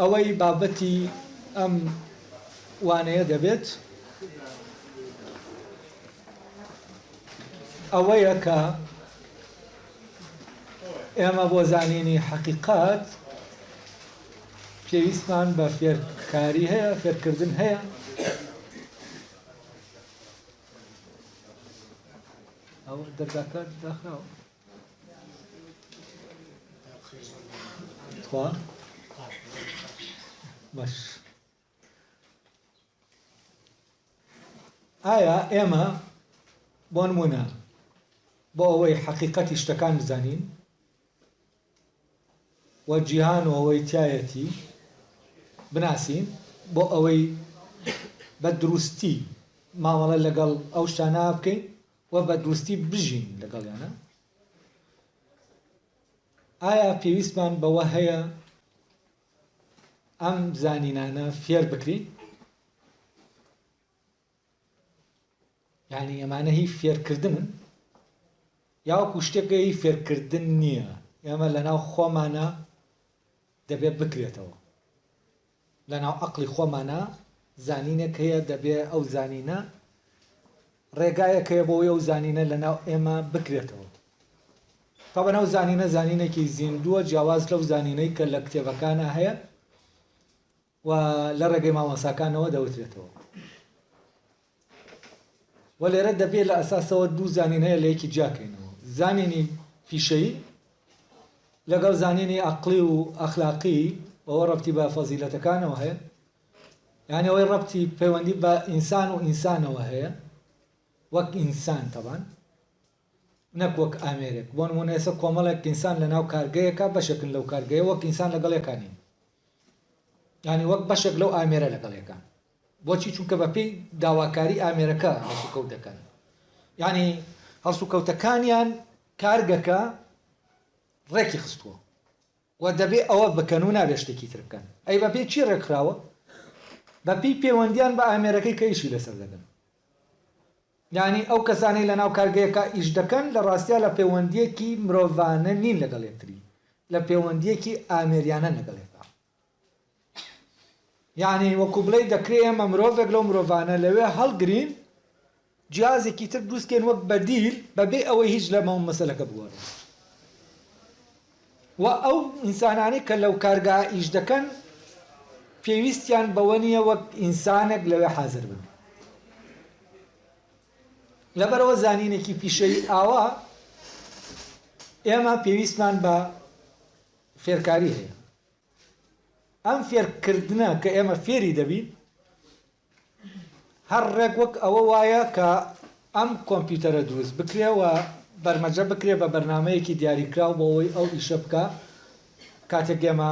ئەوەی بابەتی ئەم وانەیە دەبێت ئەوەیە کە ئێمە بۆ زانینی حەقیقەت پێویستمان بە فێرکاری هەیە، فێرکردن هەیە. ئەو دەرگاکە داخراوە خوا باش. ئایا ئێمە بۆ نمونە بۆ ئەوەی حەقیقەتی شتەکان بزانین و جیهان و ئەوەی تایەتی بناسین بۆ ئەوەی بە دروستی مامەڵە لەگەڵ ئەو شتانە بکەین و بە دروستی بژین لەگەڵیانە، ئایا پێویستمان بەوە هەیە ئەم زانینانە فێر بکرین؟ یعنی ئەمانە هی فێرکردنن یاوەکو شتێکە هی فێرکردن نییە، ئێمە لەناو خۆمانە دەبێت بکرێتەوە، لەناو عەقڵی خۆمانە زانینێک هەیە دەبێ ئەو زانینە ڕێگایەک هەیە بۆ ئەو زانینە لەناو ئێمە بکرێتەوە. تەبەن ئەو زانینە زانینێکی زیندووە جیاواز لەو زانینەی کە لە کتێبەکانە هەیە و لە ڕێگەی مامۆساکانەوە دەوترێتەوە. و لێرە دەبێت لە ئەساسەوە دوو زانین هەیە لە یەکی جیاکەینەوە، زانینی پیشەیی لەگەڵ زانینی عەقڵی و ئەخلاقی ئەوە ڕەبتی بە فەزیلەتەکانەوە هەیە، یعنی ئەوەی ڕەبتی پەیوەندی بە ئینسان و ئینسانەوە هەیە، وەک ئینسان تەبان نەک وەک ئامێرێک. بۆ نمونە ئێستا کۆمەڵێک ئینسان لەناو کارگەیەکە بەشێکن لەو کارگەیە وەک ئینسان لەگەڵ یەکانین، یعنی وەک بەشێک لەو ئامێرە لەگەڵ یەکان. بۆچی؟ چونکە بەپێی داواکاری ئامێرەکە هەڵسوکەوت دەکەن، یعنی هەڵسوکەوتەکانیان کارگەکە ڕێکی خستووە و دەبێ ئەوە بکەن و نابێ شتێکی تر بکەن. ئەی بەپێی چی ڕێکخراوە؟ بەپێی پەیوەندیان بە ئامێرەکەی کە ئیشی لەسەر دەکەن. یعنی ئەو کەسانەی لەناو کارگەیەکە ئیش دەکەن لە ڕاستیە لە پەیوەندیەکی مرۆڤانە نین لەگەڵ یەکتری، لە پەیوەندیەکی ئامێریانە لەگەڵ یەکتر. یعنی وەکو بڵێ دەکرێت ئێمە مرۆڤێک لەو مرۆڤانە لەوێ هەڵگرین جیازێکی تر دروستکەین وەک بەدیل بەبێ ئەوەی هیچ لەمە مەسەلەکە بگۆڕێت. و ئەو ئینسانانەی کە لەو کارگا ئیش دەکەن پێویستیان بەوە نییە وەک ئینسانێک لەوێ حازر بن. لەبەرەوە زانینێکی پیشەیی ئاوا ئێمە پێویستمان بە فێرکاری هەیە. ئەم فێرکردنە کە ئێمە فێری دەبین هەر ڕێک وەک ئەوە وایە کە ئەم کۆمپیوتەرە دروست بکرێ و بەرمەجە بکرێ بە بەرنامەیەکی دیاریکراو بۆ ئەوەی ئەو ئیشە بکە. کاتێک ئێمە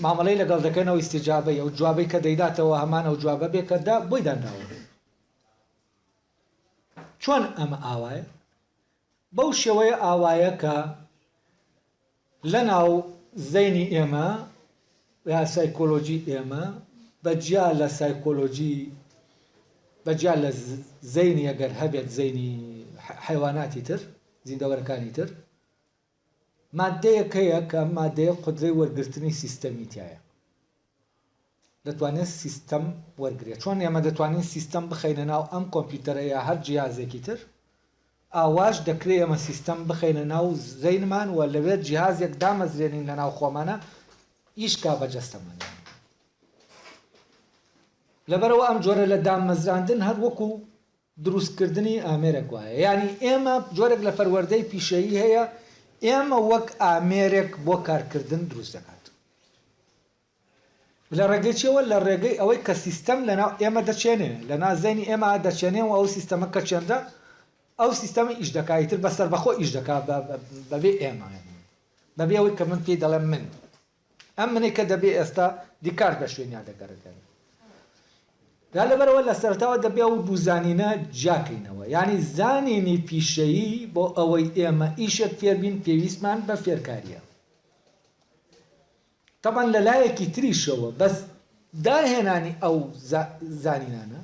مامەڵەی لەگەڵ دەکەنەوە ئیستیجابەی ئەو جوابەی کە دەیداتەوە هەمان ئەو جوابە بێ کە بۆی دانراوە. چۆن ئەمە ئاوایە؟ بەو شێوەیە ئاوایە کە لەناو زەینی ئێمە یا سایکۆلۆژی ئێمە بەجیا لە سایکۆلۆژی بەجیا لە زەینی ئەگەر هەبێت زەینی حیواناتی تر زیندەوەرەکانی تر مادەیەک هەیە کە مادەیە قودرەی وەرگرتنی سیستەمی تایە، دەتوانێت سیستەم وەرگێت. چۆن ئێمە دەتوانین سیستەم بخەینە ناو ئەم کۆمپیوتەرە یا هەر جیهازێکی تر، ئاواش دەکرێت ئێمە سیستەم بخەینە ناو زەینمان و لەوێت جیهازێک دامەزرێنین لە ناو خۆمانە ئیشکا بەجەستەمان. لەبەرەوە ئەم جۆرە لە دامەزراندن هەر وەکو دروستکردنی ئامێرێک وایە. یعنی ئێمە جۆرێک لە پەروەردەی پیشەیی هەیە، ئێمە وەک ئامێرێک بۆ کارکردن دروست دەکات. لە ڕێگەی چێوە؟ لە ڕێگەی ئەوەی کە سیستەم لەناو ئێمە دەچێنێ، لە نازەینی ئێمە دەچێنێ و ئەو سیستەمە کە چێندە ئەو سیستەمە ئیش دەکایتر بەسەر بەخۆ ئیش دەکات بەبێ ئێمە، بەبێ ئەوەی کە من پێی دەڵێم من ئەم منێک کە دەبێ ئێستا دیکار بە شوێنیا دەگەڕێتەوە. دا لەبەرەوە لە سەرتاوە دەبێ و دوو زانینە جیاکەینەوە. یعنی زانینی پیشەیی بۆ ئەوەی ئێمە ئیشێک فێربین پێویستمان بە فێرکاریە. تەبەن لە لایەکی تریشەوە بەس داهێنانی ئەو زانینانە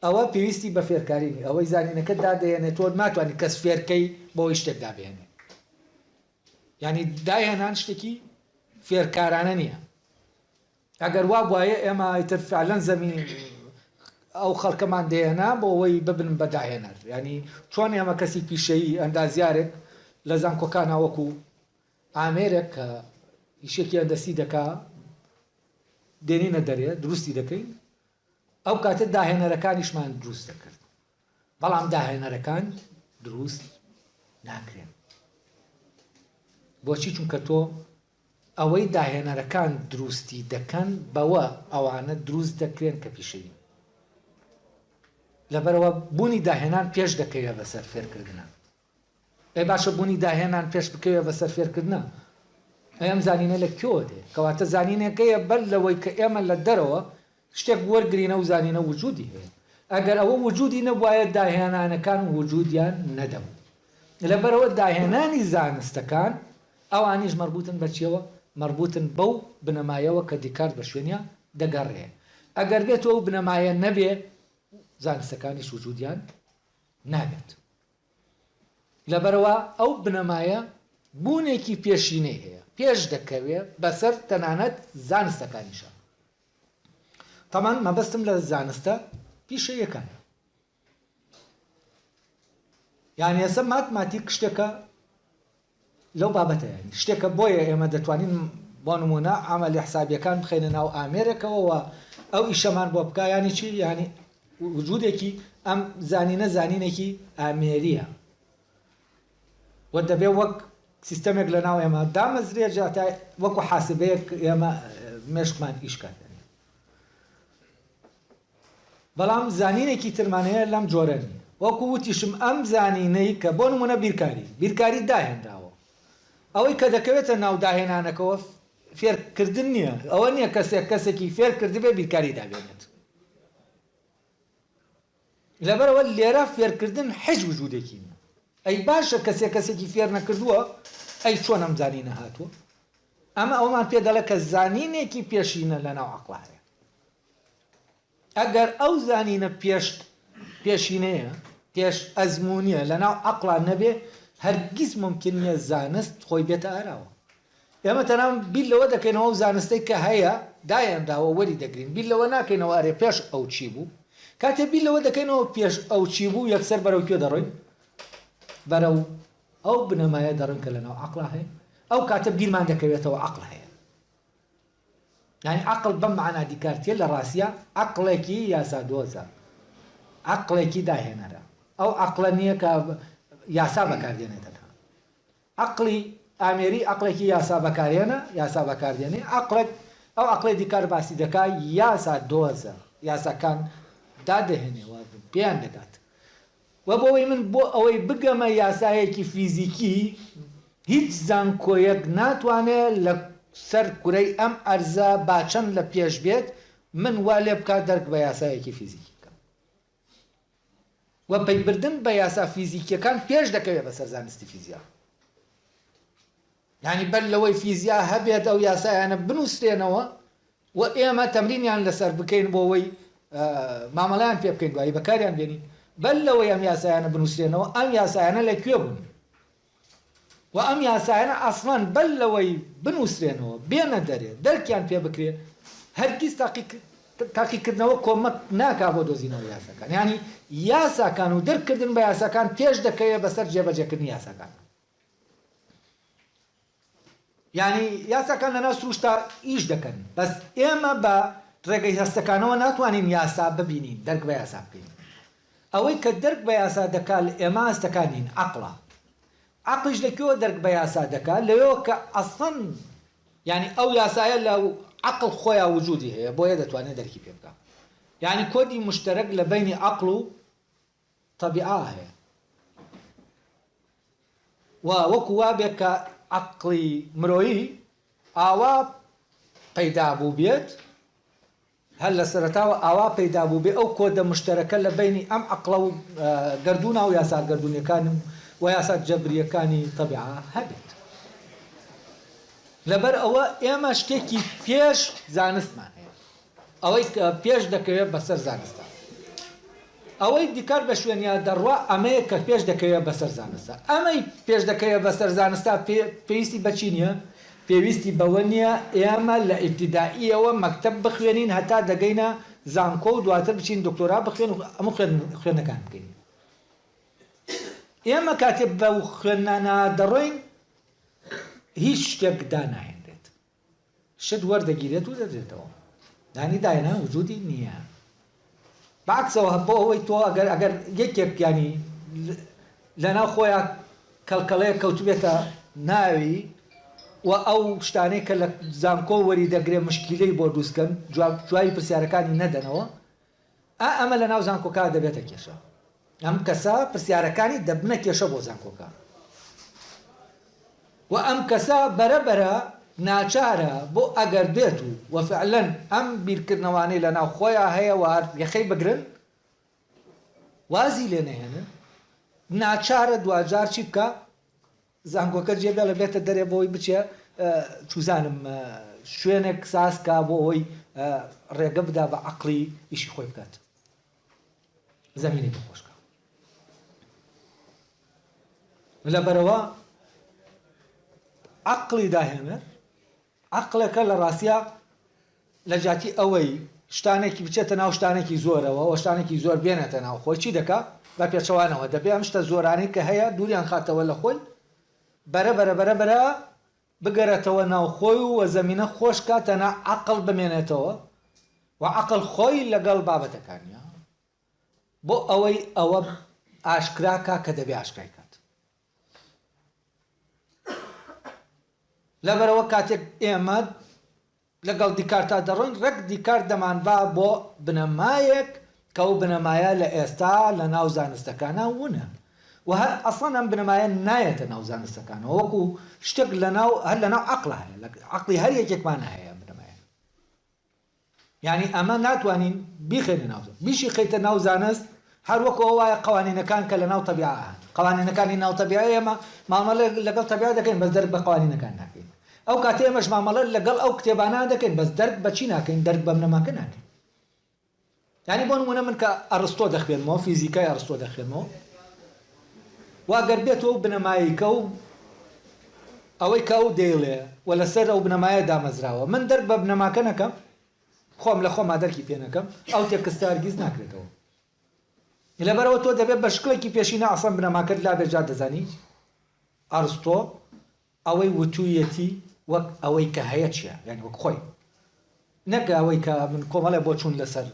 ئەوە پێویستی بە فێرکاری نیە. ئەوەی زانینەکە دادەهێنێت تۆ ناتوانانی کەس فێرکەی بۆی شتێک دابێنێ. یعنی داهێنان شتێکی فێرکارانە نییە. ئەگەر وا بواە ئێمە ئیتر فعلەن زەمین ئەو خەڵکەمان دێنا بۆ ئەوەی ببن بە داهێنەر ینی چۆن ئێمە کەسی پیشەیی ئەندازیارێک لە زانکۆکانە وەکو ئامێرێک کە هیچێکی ئەندەسی دەکا دێنینە دەرێ دروستی دەکەین ئەو کاتە داهێنەرەکانیشمان دروست دەکرد بەڵام داهێنەرەکان دروست ناکرێن بۆچی چونکە تۆ ئەوەی داهێنەرەکان دروستی دەکەن بەوە ئەوانە دروست دەکرێن کە پیشەیی لەبەرەوە بوونی داهێنان پێش دەکەوێت بەسەر فێرکردنە ئەی باشە بوونی داهێنان پێش بکەوێت بەسەر فێرکردنە ئەم زانینە لە کێوە دێ کەواتە زانینەکەیە بەر لەوەی کە ئێمە لە دەرەوە شتێک وەرگرینە و زانینە وجودی هەیە ئەگەر ئەوە وجودی نەبوایە داهێنانەکان وجودیان نەدەبوو لەبەرەوە داهێنانی زانستەکان ئەوانیش مربوطن بەچیەوە مربوطن بەو بنەمایەوە کە دیکارت بە شوێنە دەگەڕێ ئەگەر بێت ئەو بنەمایە نەبێ زانستەکانیش وجودیان نابێت لەبەرەوە ئەو بنەمایە بوونێکی پێشینەی هەیە پێش دەکەوێت بەسەر تەنانەت زانستەکانیشە تەمان مەبەستم لە زانستە پیشەیەکان یانی ئێستا ماتماتیک شتێکە لەو بابەتە ینی شتێکە بۆیە ئێمە دەتوانین بۆ نمونە ئامەلی حسابیەکان بخەینە ناو ئامێرێکەوە ئەو ئیشەمان بۆ بکە ینی چی ینی وجودێکی ئەم زانینە زانینێکی ئامێریە و دەبێ وەک سیستەمێک لە ناو ئێمە دامەزرێ جاتە وەکو حاسبەیەک ئێمە مێشکمان ئیشکات بەڵام زانینێکی ترمانەیە لەم جۆرەنی وەکو وتیشم ئەم زانینەی کە بۆ نمونە بیرکاری داهێنراوە ئەوەی کە دەکەوێتە ناو داهێنانەکەەوە فێرکردن نییە ئەوە نییە کەسێکی فێر کردی بێ بیرکاری دابێنێت لەبەرەوە لێرە فێرکردن حیج وجودێکی نیە ئەی باشە کەسێکی فێر نەکردووە ئەی چۆن ئەم زانینە هاتووە ئەمە ئەومان پێ دەڵێ کە زانینێکی پێشینە لە ناو عەقڵ هەیە ئەگەر ئەو زانینە پێشینەیە پێش ئەزمونیە لە ناو عەقڵا نەبێ هەرگیز ممکن نییە زانست خۆی بێتە ئاراوە ئێمە تەنان بیر لەوە دەکەینەوە زانستەی کە هەیە دایەنداوە وەری دەگرین بیر لەوە ناکەینەوە ئەرێ پێش ئەو چی بوو کاتێ بیر لەوە دەکەینەوە پێش ئەو چی بوو یەکسەر بەرەو کوێ دەڕۆین بەرەو ئەو بنەمایە دەڕن کە لە ناو عەقڵا هەیە ئەو کاتە بیرمان دەکەوێتەوە عەقڵ هەیە یعنی عەقڵ بەم مەعنا دیکارتیە لە ڕاستیە عەقڵێکی یاسادۆزە عەقڵێکی داهێنەرە ئەو عەقڵە نییە کە یاسا بەکاردێنێتەکە عەقڵی ئامێری عەقڵێکی یاسا بەکارێنە یاسا بەکاردێنێ عەقڵێک ئەو عەقڵی دیکار باسی دەکا یاسادۆزە یاساکان دادەهێنێەوە پێیان دەکات و بۆەوەی من بۆ ئەوەی بگەمە یاسایەکی فیزیکی هیچ زانکۆیەک ناتوانێت لە سەر کورەی ئەم ئەرزە باچەند لە پێش بێت من وا لێ بکات دەرک بە یاسایەکی فیزیکی بکەم و پەیبردن بە یاسا فیزیکیەکان پێش دەکەوێت بەسەر زانستی فیزیا یعنی بەر لەوەی فیزیا هەبێت ئەو یاسایانە بنووسێنەوە و ئێمە تەمرینیان لەسەر بکەین بۆ ئەوەی مامەڵیان پێ بکەین دوایی بەکاریان بێنین بەر لەوەی ئەم یاسایانە بنووسێنەوە ئەم یاسایانە لەکوێ بوون و ئەم یاسایانە ئەسڵان بەر لەوەی بنووسێنەوە بێنە دەرێ دەرکیان پێ بکرێ هەرگیز تاقیکردنەوە کۆمەک ناکا بۆ دۆزینەوە یاساکان ینی یاساکان و دەرکردن بە یاساکان پێش دەکەوێت بەسەر جێبەجێکردنی یاساکان ینی یاساکان لە ناو سروشتا ئیش دەکەن بەس ئێمە بە ڕێگەی هەستەکانەوە ناتوانین یاسا ببینین دەرک بە یاسا بکەین ئەوەی کە دەرک بە یاسا دەکات ئێمە هەستەکانین عەقڵە عەقڵیش لەکوێوە دەرک بە یاسا دەکات لەوێوە کە ئەسڵەن ینی ئەو یاسایە لە عەقڵ خۆیان وجودی هەیە بۆیە دەتوانێت دەرکی پێ بکات ینی کۆدی مشتەرەک لە بینی عەقڵ و طەبیعە هەیە و وەکو وابێت کە عەقڵی مرۆیی ئاوا پەیدا بوو بێت هەر لە سەرەتاوە ئاوا پەیدا بوو بێ ئەو کۆدە مشتەرەکە لە بینی ئەم عەقڵە و گەردوونە و یاسا گەردوونیەکان و یاسا جەبریەکانی طەبیعە هەبێت لەبەر ئەوە ئێمە شتێکی پێش زانستمان هەیە ئەوەی پێش دەکەوێت بەسەر زانستە ئەوەی دیکار بە شوێنیا دەڕوا ئەمەیە کە پێش دەکەوێت بەسەر زانستە ئەمەی پێش دەکەوێت بەسەر زانستە پێویستی بەچی نییە پێویستی بەوە نییە ئێمە لە ئیبتیدائیەوە مەکتەب بخوێنین هەتا دەگەینە زانکۆ و دواتر بچین دکتۆرا بخوێن و هەموو خوێندنەکان بکەین. ئێمە کاتێک بەو خوێندنانە دەڕۆین هیچ شتێک داناهێنرێت، شت وەردەگیرێت و دەدرێتەوە، دانی داهێنا وجودی نییە. بەعکسەوە بۆ ئەوەی تۆ ئەگەر یەکێک ینی لەناو خۆیان کەڵکەڵەیە کەوتبێتە ناوی و ئەو شتانەی کە لە زانکۆ وەری دەگرێت مشکیلەی بۆ دروستکەن جوای پرسیارەکانی نەدەنەوە، ئەمە لە ناو زانکۆکە دەبێتە کێشە. ئەم کەسە پرسیارەکانی دەبنە کێشە بۆ زانکۆکە و ئەم کەسە بەرەبەرە ناچارە بۆ ئەگەر بێت و فعلەن ئەم بیرکردنەوانەی لە ناو خۆیان هەیە و یەخەی بگرن وازی لێ نەهێنن، ناچارە دوجار چی بکە زانکۆکە جێبێ لە بێتە دەرێ بۆی بچێ چوزانم شوێنێک ساسکە بۆ ئەوی ڕێگە بدا بە عەقڵی ئیشی خۆی بکات، زەمینی بخۆشکە. لەبەرەوە عەقڵی داهێنەر، عەقڵەکە لە ڕاستیە لە جاتی ئەوەی شتانێکی بچێتە ناو شتانێکی زۆرەوە و شتانێکی زۆر بێنێتە ناو خۆی چی دەکا بە پێچەوانەوە دەبێ ئەم شتە زۆرانەی کە هەیە دووریان خاتەوە لە خۆی بەرەبەرە بگەرێتەوە ناو خۆی و زەمینە خۆش کاتەنە عەقڵ بمێنێتەوە و عەقڵ خۆی لەگەڵ بابەتەکانیە بۆ ئەوەی ئەوە ئاشکراکە کە دەبێ ئاشکرای کات. لەبەرەوە کاتێک ئێمە لەگەڵ دیکارتا دەڕۆین ڕێک دیکار دەمانبا بۆ بنەمایەک کە ئەو بنەمایە لە ئێستا لە ناو زانستەکانە ونە و هەر ئەسڵەن ئەم بنەمایە نایەتە ناو زانستەکانەوە وەکو شتێک هەر لە ناو عەقڵە هەیە، عەقڵی هەر یەکێکمان هەیە بنەمایە. یعنی ئەمە ناتوانین بیخێنە ناو بیشی خەیتە ناو زانست هەر وەکو ئەو وایە قوانینەکان کە لە ناو تەبیعە هەن. قوانینەکانی ناو تەبیعە ئێمە مامەڵە لەگەڵ تەبیعە دەکەین بەس دەرک بە قوانینەکان ناکەین. ئەو کاتێ ئێمەش مامەڵە لەگەڵ ئەو کتێبانە دەکەین بەس دەرک بەچی ناکەین، دەرک بە بنەماکە ناکەین. یعنی بۆ نمونە من کە ئەرستۆ دەخوێنمەوە، فیزیکای ئەرستۆ دەخوێنمەوە واگەر بێتەوە بنەماییکە و ئەوەی کە ئەو دەیڵێ و لەسەر ئەو بنەمایە دامەزراوە من دەرک بە بنەماکە نەکەم، خۆم لە خۆما دەرکی پێ نەکەم، ئەو تێکستە هەرگیز ناکرێتەوە. لەبەرەوە تۆ دەبێت بە شکڵێکی پێشینە ئەسڵەن بنەماکەت لا بێجا دەزانی ئەرستۆ ئەوەی وتوویەتی وەک ئەوەی کە هەیە چییە، یعنی وەک خۆی، نەک ئەوەی کە من کۆمەڵێ بۆ چوون لەسەر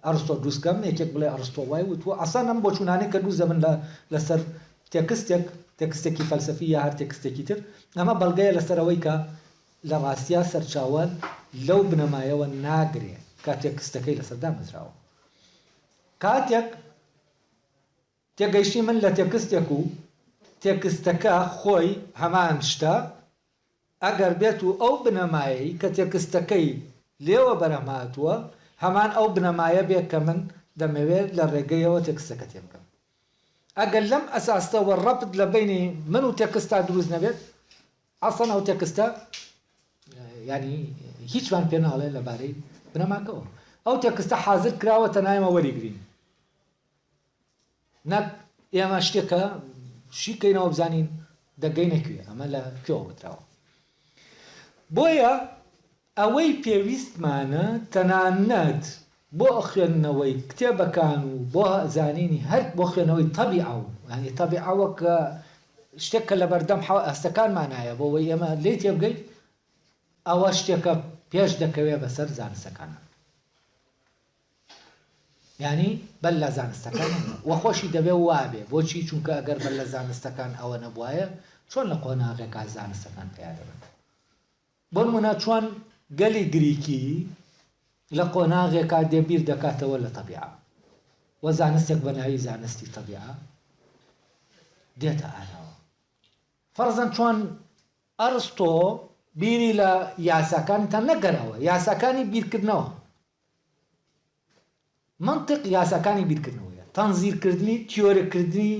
ئەرستۆ دروستکەم یەکێک بڵێ ئەرستۆ وای وتووە ئەسڵەن ئەم بۆ چوونانەی کە دروست دەبن لەسەر تێکستێکی فەلسەفی یا هەر تێکستێکی تر، ئەمە بەڵگەیە لەسەرەوەی کە لە ڕاستیە سەرچاوە لەو بنەمایەوە ناگرێ کە تێکستەکەی لەسەر دامەزراوە. کاتێک تێگەیشتی من لە تێکستێک و تێکستەکە خۆی هەمان شتە ئەگەر بێت و ئەو بنەمایەی کە تێکستەکەی لێوە بەرەمهاتووە هەمان ئەو بنەمایە بێت کە من دەمەوێت لە ڕێگەیەوە تێکستەکە تێ بکەم. ئەگەر لەم ئەساستەوە ڕەبت لە بینی من و تێکستا دروست نەبێت ئەسڵەن ئەو تێکستە ینی هیچمان پێ ناڵێ لەبارەی بنەماکەوە. ئەو تێکستە حازر کراوەتە نایمە وەریگرین، نەک ئێمە شتێکە شیکەینەوە بزانین دەگەینە کوێ، ئەمە لە کوێوە بتراوە. بۆیە ئەوەی پێویستمانە تەنانەت بۆ خوێندنەوەی کتێبەکان و بۆ زانینی هەر بۆ خوێنەوەی تەبیعە و ینی تەبیعەوە کە شتێک کە لە بەردەم هەستەکانمانایە بۆ ئەوەی ئێمە لێی تێبگەیت، ئەوە شتێکە پێش دەکەوێت بەسەر زانستەکانە، یعنی بەل لە زانستەکان وە خۆشی دەبێ وابێ. بۆچی؟ چونکە ئەگەر بەل لە زانستەکان ئەوە نەبوایە چۆن لە قۆناغێکا زانستەکان پێیا دەبن. بۆ نمونە چۆن گەلی گریکی لە قۆناغێکا دێبیر دەکاتەوە لە تەبیعە و زانستێک بە ناوی زانستی تەبیعە دێتە ئاراوە. فەرزەن چۆن ئەرستۆ بیری لە یاساکانی تان نەگەرەوە، یاساکانی بیرکردنەوە، منطق یاساکانی بیرکردنەوەیە، تەنزیرکردنی تیۆرەکردنی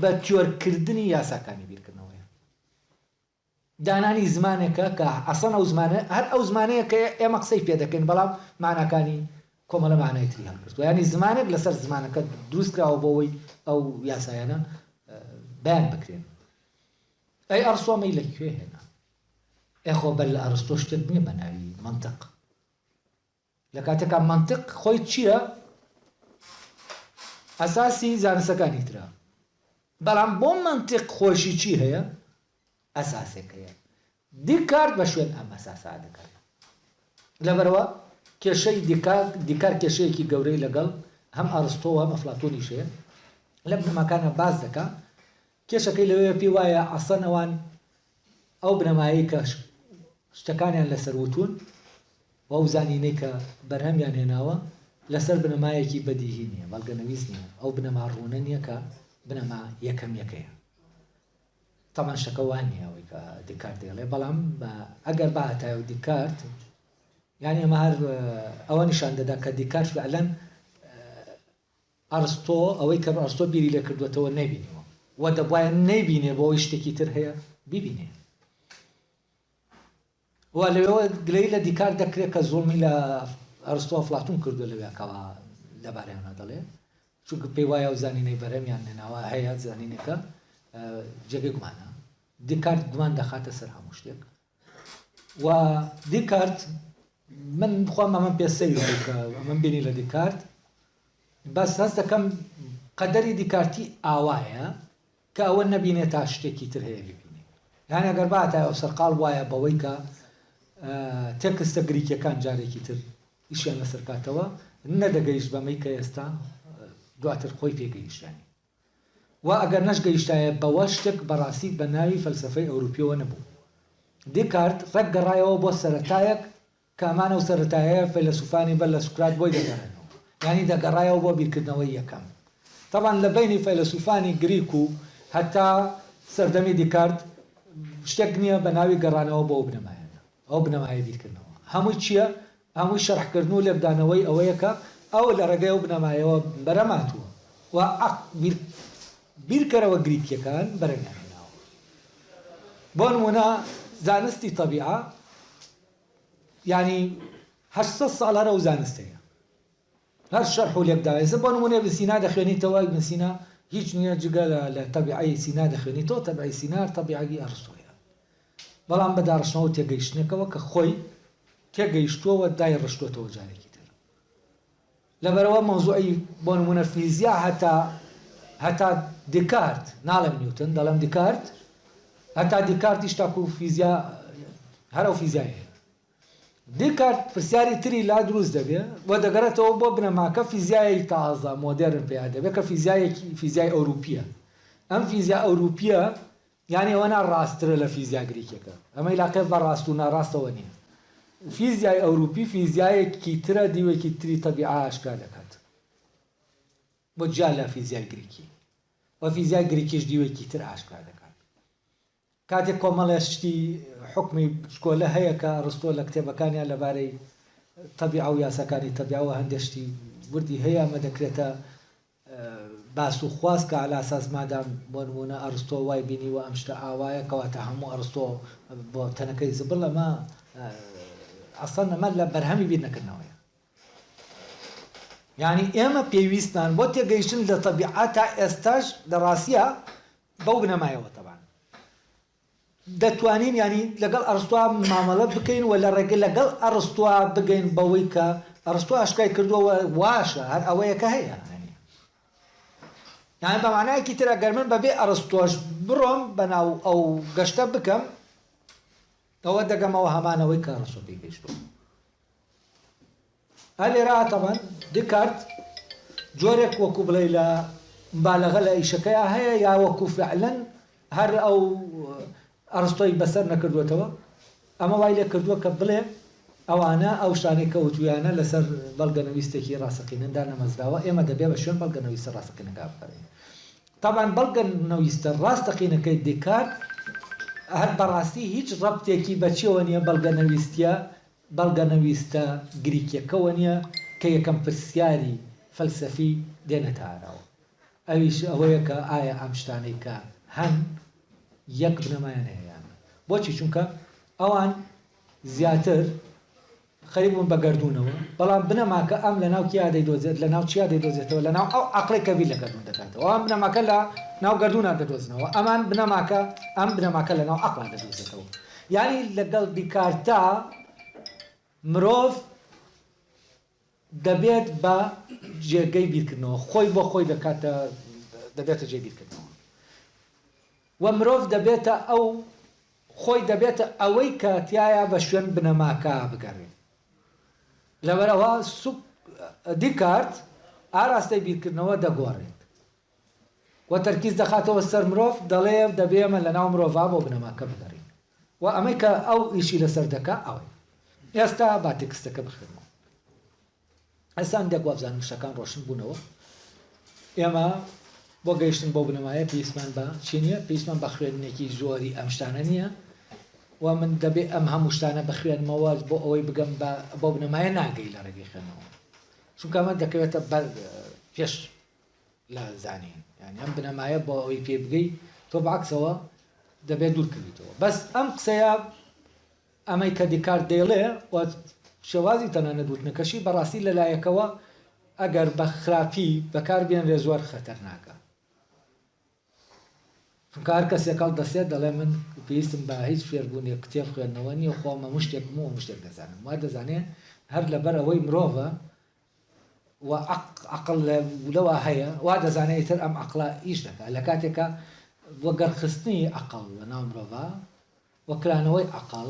بە تیۆرکردنی یاساکانی بیرکردنەوەیە، دانانی زمانێکە کە ئەسڵەن ئەو زمانە هەر ئەو زمانەیە کە ئێمە قسەی پێ دەکەین بەڵام معناکانی کۆمەڵە معنای تری هەڵگرتووە، ینی زمانێک لەسەر زمانەکە دروست کراوە بۆەوەی ئەو یاسایانە بەیان بکرێن. ئەی ئەرستۆ مەی لەکوێ هێنا؟ ئەخۆ بەر لە ئەرستۆ شتێک نییە بە ناوی منطق لە کاتێکا منطق خۆی چییە؟ ئەساسی زانستەکانی ترە بەڵام بۆ منطق خۆشی چی هەیە؟ ئەساسێک هەیە دیکارت بە شوێن ئەم ئەساسا دەکات لەبەرەوە کێشەی دیکار کێشەیەکی گەورەی لەگەڵ هەم ئەرستۆ و هەم ئەفلاتۆنیش هەیە لە بنەماکانە باز دەکات کێشەکەی لەوەیە پێی وایە ئەسڵەن ئەوان ئەو بنەمایی کە شتەکانیان لەسەر وتون و ئەو زانینەی کە بەرهەمیان هێناوە لەسەر بنەمایەکی بەدیهی نییە بەڵگەنەویس نییە ئەو بنەما ڕوونە نییە کە بنەما یەکەم یەکەیە تەمان شەکە وان نییە ئەوەی کە دیکارت دەڵێ بەڵام ئەگەر بەهاتایە و دیکارت یعنی ئەمە هەر ئەوە نیشان دەدا کە دیکارت فعلەن ئەرستۆ ئەوەی کە ئەرستۆ بیری لێ کردوێتەوە نەیبینیوە و دەبوایە نەیبینێ بۆ ئەوەی شتێکی تر هەیە بیبینێ و لەوێەوە گلەی لە دیکارت دەکرێت کە زوڵمی لە ئەرستۆ ئەفلاتۆن کردو لەوێکەوە لەبارەیانە دەڵێ چونکە پێی وایە و زانینەی بەرهەمیان هێناوە هەیە زانینەکە جێگەی گومانە دیکارت گومان دەخاتە سەر هەموو شتێک و دیکارت من بخوام ئەمە پێسەوی کە ئەمەم بینی لە دیکارت بەس هەست دەکەم قەدەری دیکارتی ئاوایە کە ئەوە نەبینێت تا شتێکی تر هەیە ببینێ یعنی ئەگەر باتایە سەرقاڵ وایە بەوەی کە تێکستە گریکیەکان جارێکی تر ئیشیان لەسەر کاتەوە نەدەگەیشت بەمەی کە ئێستا دواتر خۆی پێگەیشتانی و ئەگەر نەشگەیشتایە بەوە شتێک بەڕاستی بە ناوی فەلسەفەی ئەوروپیەوە نەبوو دیکارت ڕێک گەڕایەوە بۆ سەرەتایەک کامانە و سەرەتایە فەیلسوفانی بەر لە سوکرات بۆی دەگەڕێنەوە یعنی دەگەڕایەوە بۆ بیرکردنەوەی یەکەم طبعا لە بینی فەیلسوفانی گریک و هەتا سەردەمی دیکارت شتێک نییە بە ناوی گەڕانەوە بۆ بنەمایانە ئەو بنەمایە بیرکردنەوە هەمووی چییە؟ هەمووی شەرحکردن و لێبدانەوەی ئەوەیە کە ئەو لە ڕێگەی ئەو بنەمایەوە بەرەماتووە و بیرکەرەوە گریکیەکان بەرەمیان هێناوە بۆ نمونە زانستی تەبیعە یعنی 800 ساڵ هەرە و زانستەیە هەر شەرح و لێبداوێزە بۆ نمونە ابن سینا دەخوێنیتەوە ابن سینا هیچ نییە جگە لە تەبیعەی سینا دەخوێنیتەوە تەبیعەی سینا تەبیعەی ئەرستۆیە بەڵام بە داڕشنەوە تێگەیشتنێکەوە کە خۆی تێگەیشتووەوە دای ڕشتوێتەوە جارێکی تر لەبەرەوە مەوزوعی بۆ نمونە فیزیا هەتا دیکارت ناڵێم نیوتن دەڵێم دیکارت هەتا دیکارتیش تاکو فیزیا هەرە و فیزیایە دیکارت پرسیاری تری لا دروست دەبێت و دەگەڕێتەوە بۆ بنەماکە فیزیایی تازە مۆدێرن پێیا دەبێت کە فیزیای ئەوروپیە ئەم فیزیا ئەوروپیە یعنی ئەوە ناڕاستترە لە فیزیا گریکەکە ئەمە علاقێ بە ڕاست و ناڕاستەوە نییە فیزیای ئەوروپی فیزیایەکی ترە دیوێکی تری تەبیعە ئاشکار دەکات بۆ جیا لە فیزیای گریکی و فیزیای گریکیش دیوێکی تر ئاشکار دەکات کاتێک کۆمەڵێ شتی حکمی شکۆلە هەیە کە ئەرستۆ لە کتێبەکانیان لەبارەی تەبیعە و یاساکانی تەبیعەوە هەندێشتی وردی هەیە ئەمە دەکرێتە باس و خواست کە عەلا ئەساس مادام بۆ نمونە ئەرستۆ وای بینیوە ئەم شتە ئاوایە کەواتە هەموو ئەرستۆ بۆ تەنەکەی زبڵ ئەمە ئەسڵەن ئەمە لە بەرهەمی بیر نەکردنەوەیە یعنی ئێمە پێویستمان بۆ تێگەیشتن لە تەبیعە تا ئێستاش لەڕاستیە بەو بنەمایەوە تەبان دەتوانین ینی لەگەڵ ئەرستۆ مامەڵە بکەین و لە ڕێگە لەگەڵ ئەرستۆ بگەین بەوەی کە ئەرستۆ ئاشکای کردووە واشە هەر ئەوەیە کە هەیە یعنی بە معنایەکی تر ئەگەر من بەبێ ئەرستۆش بڕۆم بەناو ئەو گەشتە بکەم ئەوە دەگەمەوە هەمانەوەی کە ئەرستۆ پێگەیشتووە هەلێرا تەبەن دیکارت جۆرێک وەکو بڵێ لە مبالەغە لە ئیشەکەیە هەیە یا وەکو فعلەن هەر ئەو ئەرستۆی بەسەر نەکردوێتەوە ئەمە وای لێ کردووە کە بڵێ ئەوانە ئەو شتانەی کە وتویانە لەسەر بەڵگەنەویستێکی ڕاستەقینەدا نەمەزراوە ئێمە دەبێ بە شوێن بەڵگەنەویستە ڕاستەقینەکە بکەین تەبەن بەڵگەنەویستە ڕاستەقینەکەی دیکارت هەر بەڕاستی هیچ ڕەبتێکی بەچیەوە نییە بەڵگەنەویستە گریکیەکەوە نییە کە یەکەم پرسیاری فەلسەفی دێنێتە ئاراوە ئەویش ئەوەیە کە ئایا ئەم شتانەی کە هەن یەک بنەمایان هەیە بۆچی چونکە ئەوان زیاتر خەریک بوون بە گەردوونەوە بەڵام بنەماکە ئەم لە ناو کیا دەیدۆزێت لە ناو چیا دەیدۆزێتەوە لە ناو ئەو عەقڵی کە بیر لە گەردوون دەکاتەوە ئەم بنەماکە لە ناو گەردوونا دەدۆزنەوە ئەم بنەماکە لە ناو عەقڵا دەدۆزێتەوە یعنی لەگەڵ دیکارتا مرۆڤ دەبێت بە جێگەی بیرکردنەوە، خۆی بۆ خۆی دەبێتە جێبیرکردنەوە، و مرۆڤ دەبێتە خۆی دەبێتە ئەوەی کە تایە بە شوێن بنەماکە بگەڕێت. لەبەرەوە دیکارت ئاراستەی بیرکردنەوە دەگۆڕێت و تەرکیز دەخاتەوە سەر مرۆڤ، دەڵێ دەبێمە لە ناو مرۆڤا بۆ بنەماکە بگەڕین، و ئەمەی کە ئەو ئیشی لەسەر دەکا ئەوەی. ئێستا با تێکستەکە بخوێنەوە. ئەسان دێک وابزانم شتەکان ڕۆشن بوونەوە. ئێمە بۆ گەیشتن بۆ بنەمایە پێویستمان بە چی نییە؟ پێویستمان بە خوێندنێکی زۆری ئەم شتانە نییە، و من دەبێ ئەم هەموو شتانە بخوێنمەوە بۆ ئەوەی بگەم بۆ بنەمایە ناگەی لە ڕێگەی خوێنەوە، چونکە ئەمە دەکەوێتە پێش لە زانین، یعنی ئەم بنەمایە بۆ ئەوەی پێ بگەی تۆ بەعکسەوە دەبێت دوور کردیتەوە. بەس ئەم قسەیە ئەمەی کە دیکار دێڵێ و شێوازی تەنانەت وتنەکەشی بەڕاستی لەلایەکەوە ئەگەر بە خراپی بەکاربێنرێ زۆر خەتەرناکە. چونکە هەر کەسێکەڵ دەسێت دەڵێ من پێویستم بە هیچ فێربوونێک کتێب خوێندنەوە نییە، خۆمە مشتێک مشتێک دەزانم، وا دەزانێت هەر لەبەر ئەوەی مرۆڤە و عەقڵ لەوە هەیە، وا دەزانێت تر ئەم عەقڵە ئیش دەکات لە کاتێکە وەگەرخستنی عەقڵ لە ناو مرۆڤە وەکرانەوەی عەقڵ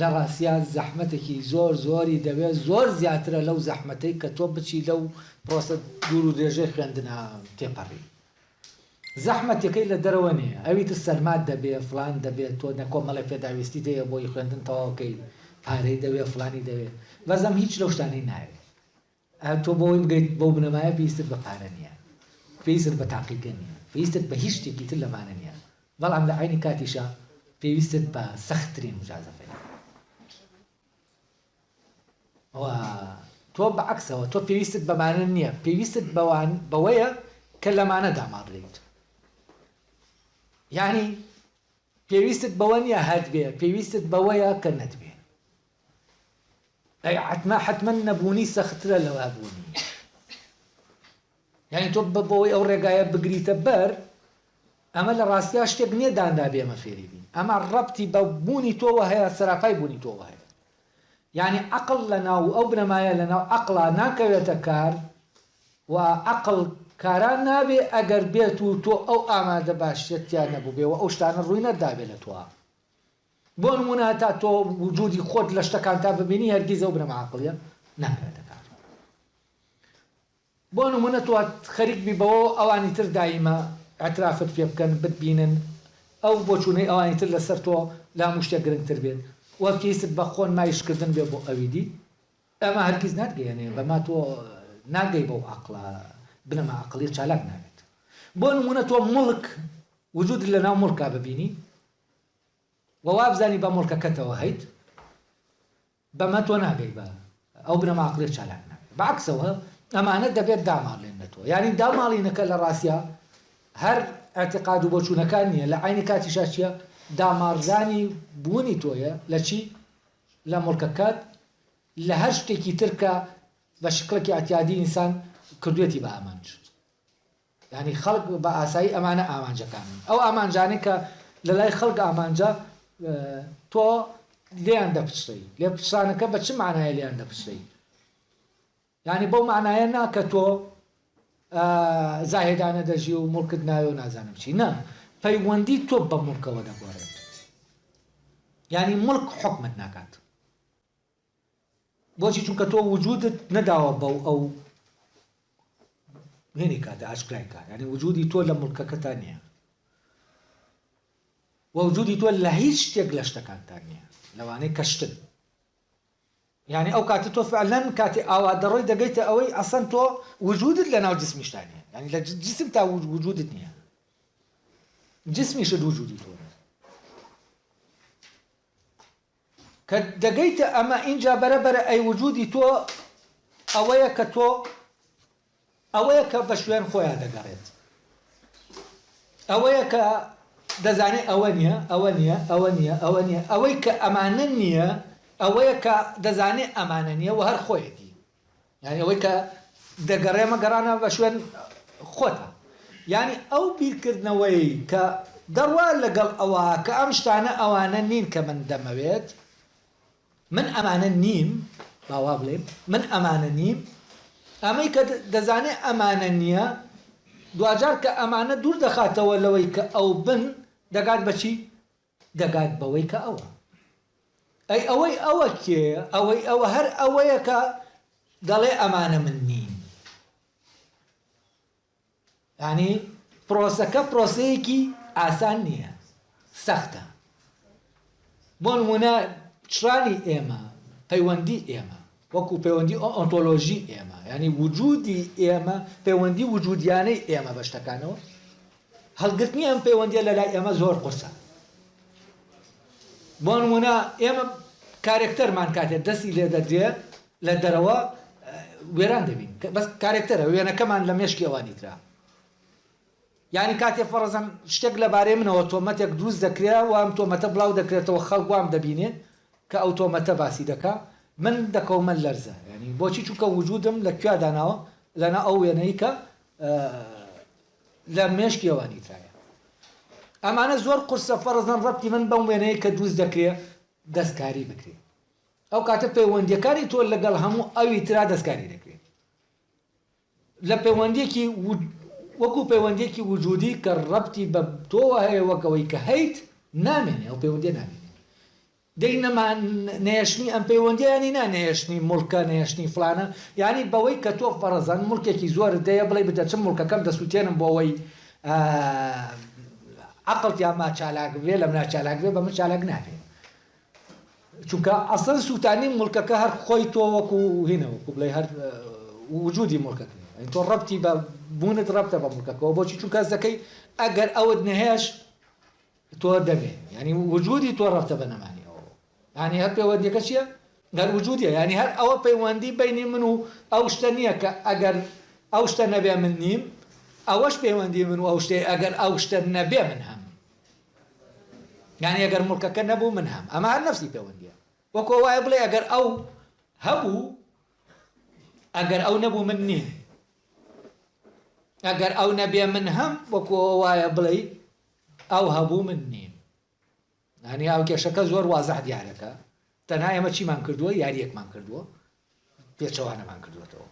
لە ڕاستیە زەحمەتێکی زۆری دەوێت، زۆر زیاترە لەو زەحمەتەی کە تۆ بچی لەو پرۆسە دوور و درێژەی خوێندنە تێپەڕی. زەحمەتەکەی لە دەرەوە نییە، ئەویتر سەرمات دەبێت، فلان دەبێت، تۆ نەکۆمەڵێ پێداویستی دەیە بۆی خوێندن تەواوکەی، پارەی دەوێت، فلانی دەوێت، بەزەم هیچ لەو شتانەی ناوێت. تۆ بۆی بگەیت بۆ بنەمایە پێویستت بە پارە نییە، پێویستت بە تاقیگە نییە، پێویستت بە هیچ شتێکی تر لەمانە نییە، بەڵام لە عینی کاتیشە پێویستت بە سەختترین مجازەفەیە. تۆ بەعکسەوە تۆ پێویستت بەمانە نییە، پێویستت بەوەیە کە لەمانە داماڕێیت. یعنی پێویستت بەوە نییە هەت بێ، پێویستت بەوەیە کە نەتبێ. حتمما نەبوونی سەختترە لەوە بوونی. یعنی تۆ بەوەی ئەو ڕێگایە بگریتە بەر، ئەمە لە ڕاستیا شتێک نییە داندا بێمە فێری بین، ئەمە ڕەبتی بە بوونی تۆوە هەیە، سەراپای بوونی تۆوە هەیە. یعنی عەقڵ لە ناو ئەو بنەمایە لە ناو عەقڵا ناکەوێتە کار، و عەقڵ کاران نابێ ئەگەر بێت و تۆ ئەو ئامادە باشێتیان نەبوو بێ و ئەو شتانە ڕووی نەدابێ لە تۆ. بۆ نمونە تا تۆ وجودی خۆت لە شتەکان تا ببینی هەرگیز ئەو بنەما عەقڵیە ناکەوێتە کار. بۆ نمونە تۆ خەریک بی بەوە ئەوانی تر دایمە ئەترافت پێ بکەن بتبینن، ئەو بۆچوونەی ئەوانی تر لەسەر تۆ لا شتێک گرنگتر بێت، وە پێویستت بە خۆن مایشکردن بێ بۆ ئەویدی، ئەمە هەرگیز ناتگەیەنێ، بەما تۆ ناگەی بەو عەقڵە بنەما عەقڵی چالاک نابێت. بۆ نمونە تۆ مڵک وجود لە ناو مڵکا ببینی و وابزانی بە مڵکەکەتەوە هەیت، بەمە تۆ ناگەی بە ئەو بنەما عەقڵی چالاک نابێت. بەعکسەوە ئەمانە دەبێت داماڵێن لە تۆ، یعنی داماڵینەکە لە ڕاستیە هەر اعتقاد و بۆچوونەکان نییە، لە عینی کاتیشا چییە؟ دامارزانی بوونی تۆیە لە چی؟ لە مڵکەکەت، لە هەر شتێکی ترکە بە شکلێکی ئەتیادی ئینسان کردوێتی بە ئامانج. یعنی خەڵک بە ئاسایی ئەمانە ئامانجەکانن، ئەو ئامانجانەی کە لە لای خەڵک ئامانجە تۆ لێیان دەپچڕی، لێ پچرانەکە بە چ معنایە لێیان دەپچڕی؟ یعنی بەو معنایە ناکە تۆ زاهێدانە دەژی و مڵکت ناوێ و نازانم چی، نە، پەیوەندی تۆ بە مڵکەوە دەگۆڕێت. یعنی مڵک حکمت ناکات. بۆچی؟ چونکە تۆ وجودت نەداوە بەو ئەو هێنی کاتە ئاشکرای کات، یعنی وجودی تۆ لە مڵکەکەتان نییە، و وجودی تۆ لە هیچ شتێک لە شتەکانتان نییە، لەوانەیە کەشتن. یعنی ئەو کاتە تۆ فعلەن کاتی ئاوا دەڕۆی دەگەیتە ئەوەی ئەسەن تۆ وجودت لە ناو جسمیشتان نییە، یعنی لە جسم تا وجودت نییە، جسمیشت وجودی تۆ. کە دەگەیتە ئەمە اینجا بەرەبەرە ئەی وجودی تۆ ئەوەیە کە تۆ ئەوەیە کە بە شوێن خۆیان دەگەڕێت، ئەوەیە کە دەزانێت ئەوە نییە، ئەوە نییە، ئەوە نییە، ئەوە نییە، ئەوەی کە ئەمانە نییە، ئەوەیە کە دەزانێت ئەمانە نییە و هەر خۆیەتی، یعنی ئەوەی کە دەگەڕێمە گەڕانە بە شوێن خۆتە. یعنی ئەو بیرکردنەوەی کە دەڕوا لەگەڵ ئەوە کە ئەم شتانە ئەوانە نین کە من دەمەوێت من ئەمانە نیم باوا بڵێم من ئەمانە نیم ئەمەی کە دەزانێت ئەمانە نییە دوجار کە ئەمانە دوور دەخاتەوە لەوەی کە ئەو بن دەگات بەچی دەگات بەوەی کە ئەوە ئەی ئەوەی ئەوە کێ ئەوەی ئەوە هەر ئەوەیە کە دەڵێ ئەمانە من نیم یعنی پرۆسەکە پرۆسەیەکی ئاسان نییە سەختە بۆ نمونە چرانی ئێمە پەیوەندی ئێمە وەکو پەیوەندی ئۆنتۆلۆژی ئێمە ینی وجودی ئێمە پەیوەندی وجودیانەی ئێمە بە شتەکانەوە هەڵگرتنی ئەم پەیوەندیە لە لای ئێمە زۆر قورسە بۆ نمونە ئێمە کارێکتەرمان کاتێک دەستی لێ دەدرێ لە دەرەوە وێران دەبین بەس کارێکتەرە وێنەکەمان لە مێشکی ئەوانی ترا یعنی کاتێک فەرەزەن شتێک لەبارەی منەوە تۆمەتێک دروست دەکرێت و ئەم تۆمەتە بڵاو دەکرێتەوە خەڵک وام دەبینێ کە ئەو تۆمەتە باسی دەکا من دەکەومە لەرزە ینی بۆچی چووکە وجودم لە کوێ داناوە لەنا ئەو وێنەی کە لە مێشکی ئەوانی ترایە ئەمانە زۆر قورسە فەرەزەن ڕەبتی من بەم وێنەیە کە دروست دەکرێت دەستکاری بکرێت ئەو کاتە پەیوەندیەکانی تۆ لەگەڵ هەموو ئەوی ترا دەستکاری دەکرێت لە پەیوەندیەکی وەکو پەیوەندیەکی وجودی کە ڕەبتی بە تۆوە هەیە وەکەوەی کە هەیت نامێنێ ئەو پەیوەندیە نامێنێ دەی نەمان نێشتنی ئەم پەیوەندیانی نانێشتنی مڵکە نێشتنی فلانە یعنی بەوەی کە تۆ فەرەزەن مڵکێکی زۆر دەیە بڵێ بدە چ مڵکەکەم دەسووتێنم بۆ ئەوەی عەقڵتیان ما چالاک بێ لەم ناچالاک بێ بە من چالاک نابێ چونکە ئەسڵ سووتانی مڵکەکە هەر خۆی تۆ وەکو هینەوە بڵێ هەر وجودی مڵکەکە تۆ ڕەبتی بە بوونت ڕەبتە بە مڵکەکەەوە بۆچی چونکە دەکەی ئەگەر ئەوت نەهێش تۆ دەبێ ینی وجودی تۆ ڕەبتە بە نەمانیەوە ینی هەر پەیوەندیەکە چییە گەر وجودیە ینی هەر ئەوە پەیوەندی بینی من و ئەو شتە نییە کە ئەگەر ئەو شتە نەبێ من نیم ئەوەش پەیوەندی من و ئەو شتێ ئەگەر ئەو شتە نەبێ من هەم یعنی ئەگەر مڵکەکە نەبوو من هەم ئەمە هەر نەفسی پەیوەندیە وەکو وایە بڵێ ئەگەر ئەو هەبوو ئەگەر ئەو نەبوو من نیم ئەگەر ئەو نەبێ من هەم وەکو وایە بڵێ ئەو هەبوو من نیم ینی ئەو کێشەکە زۆر وازەح دیارەکە تەنها ئێمە چیمان کردووە یاریەکمان کردووە پێچەوانەمان کردوێتەوە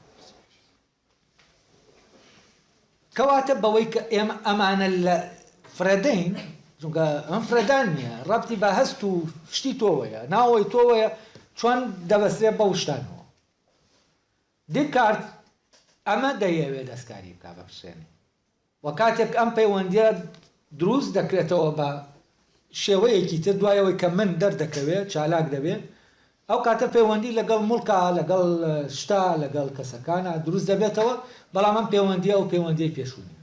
کەواتە بەوەی کە ئێمە ئەمانە لە فرەدەین چونکە ئەم فرەدان نییە ڕەبتی بە هەست و شتی تۆوەیە ناوەی تۆوەیە چۆن دەبەسترێت بەو شتانەوە دیکارت ئەمە دەیەوێت دەستکاری بکا بە پشێنێ وە کاتێک ئەم پەیوەندیە دروست دەکرێتەوە بە شێوەیەکی تر دوایەوەی کە من دەردەکەوێت چالاک دەبێت ئەو کاتە پەیوەندی لەگەڵ مڵکە لەگەڵ شتا لەگەڵ کەسەکانە دروست دەبێتەوە بەڵام ئەم پەیوەندیە و پەیوەندیی پێشوونی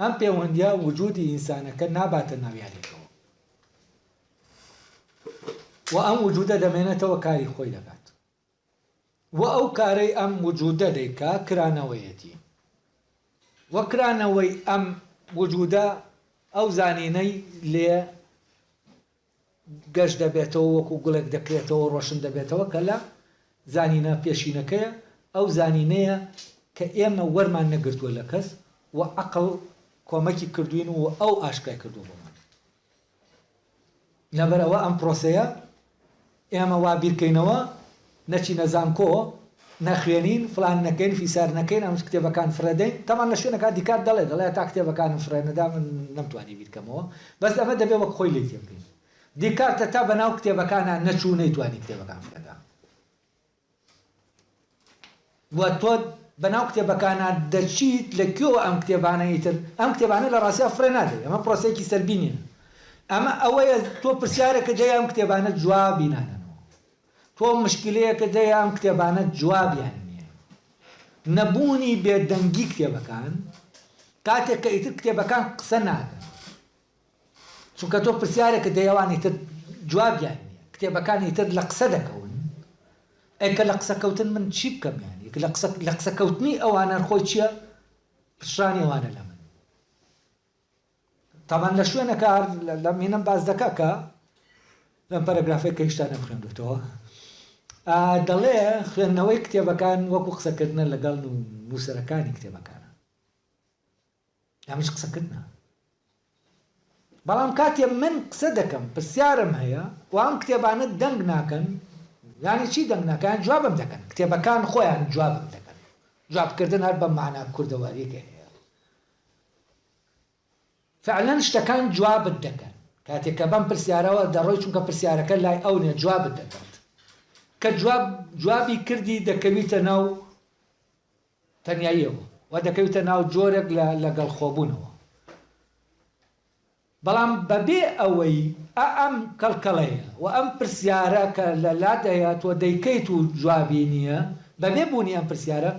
ئەم پەیوەندیە وجودی ئینسانەکە ناباتە ناویارێکەوە و ئەم وجودە دەمێنێتەوە کاری خۆی دەکات و ئەو کارەی ئەم وجودە دەیکا کرانەوەیەتی وە کرانەوەی ئەم وجودە ئەو زانینەی لێ گەشت دەبێتەوە وەکو گوڵێک دەکرێتەوە ڕۆشن دەبێتەوە کە لە زانینە پێشینەکەیە ئەو زانینەیە کە ئێمە وەرمان نەگرتووە لە کەس و عەقڵ کۆمەکی کردوین و ئەو ئاشکای کردو بۆمان لەبەرەوە ئەم پرۆسەیە ئێمە وا بیرکەینەوە نەچی نەزانکۆ نەخوێنین فلان نەکەین فیسار نەکەین ئەم کتێبەکان فرەدەین تەمان لە شوێنەکە دیکات دەڵێ تا کتێبەکانم فرێنەدا من نەمتوانی بیرکەمەوە بەس ئەمە دەبێ وەک خۆی لێ تێبکەین دیکارتە تا بەناو کتێبەکانە نەچوو نەیتوانی کتێبەکان فرەدا وە تۆ بەناو کتێبەکانە دەچیت لەکوێوە ئەم کتێبانەی تر ئەم کتێبانە لە ڕاستیە فرێ نادەوێت ئەمە پرۆسەیەکی سەربی نیە ئەمە ئەوەیە تۆ پرسیارێکە جێی ئەم کتێبانە جوابی نادەنەوە تۆ مشکلەیەکە جێی ئەم کتێبانە جوابیان نییە نەبوونی بێدەنگی کتێبەکان کاتێک کە ئیتر کتێبەکان قسە ناکەن چونکە تۆ پرسیارێکە دەیەوانی تر جوابیان نییە کتێبەکانی تر لە قسە دەکەون ئەیکە لە قسەکەوتن من چی بکەم یانی لە قسەکەوتنی ئەوانە خۆی چییە پشرانی ئەوانە لە من تامان لە شوێنەکە لە مینەم باز دەکا کە لەم پەرەگرافەیە کە هیچتا نەخوێندوێتەوە دەڵێ خوێندنەوەی کتێبەکان وەکو قسەکردنە لەگەڵ نووسەرەکانی کتێبەکانە ئەمیش قسەکردنە بەڵام کاتێ من قسە دەکەم پرسیارم هەیە و ئەم کتێبانە دەنگ ناکەن، یعنی چی دەنگ ناکەن؟ جوابم دەکەن، کتێبەکان خۆیان جوابم دەکەن. جوابکردن هەر بە معنای کوردەواریەکە هەیە. فعلا شتەکان جوابت دەکەن کاتێک کە بەم پرسیارەوە دەڕۆی، چونکە پرسیارەکە لای ئەو نیە جوابت دەکات. کە جوابی کردی دەکەویتە ناو تەنیاییەوە و دەکەویتە ناو جۆرێک لەگەڵ خۆبوونەوە. بەڵام بەبێ ئەوەی ئەم کەڵکەڵەیە و ئەم پرسیارە کە لە لادەیەوە دەیکەیت و جوابی نییە، بەبێ بوونی ئەم پرسیارە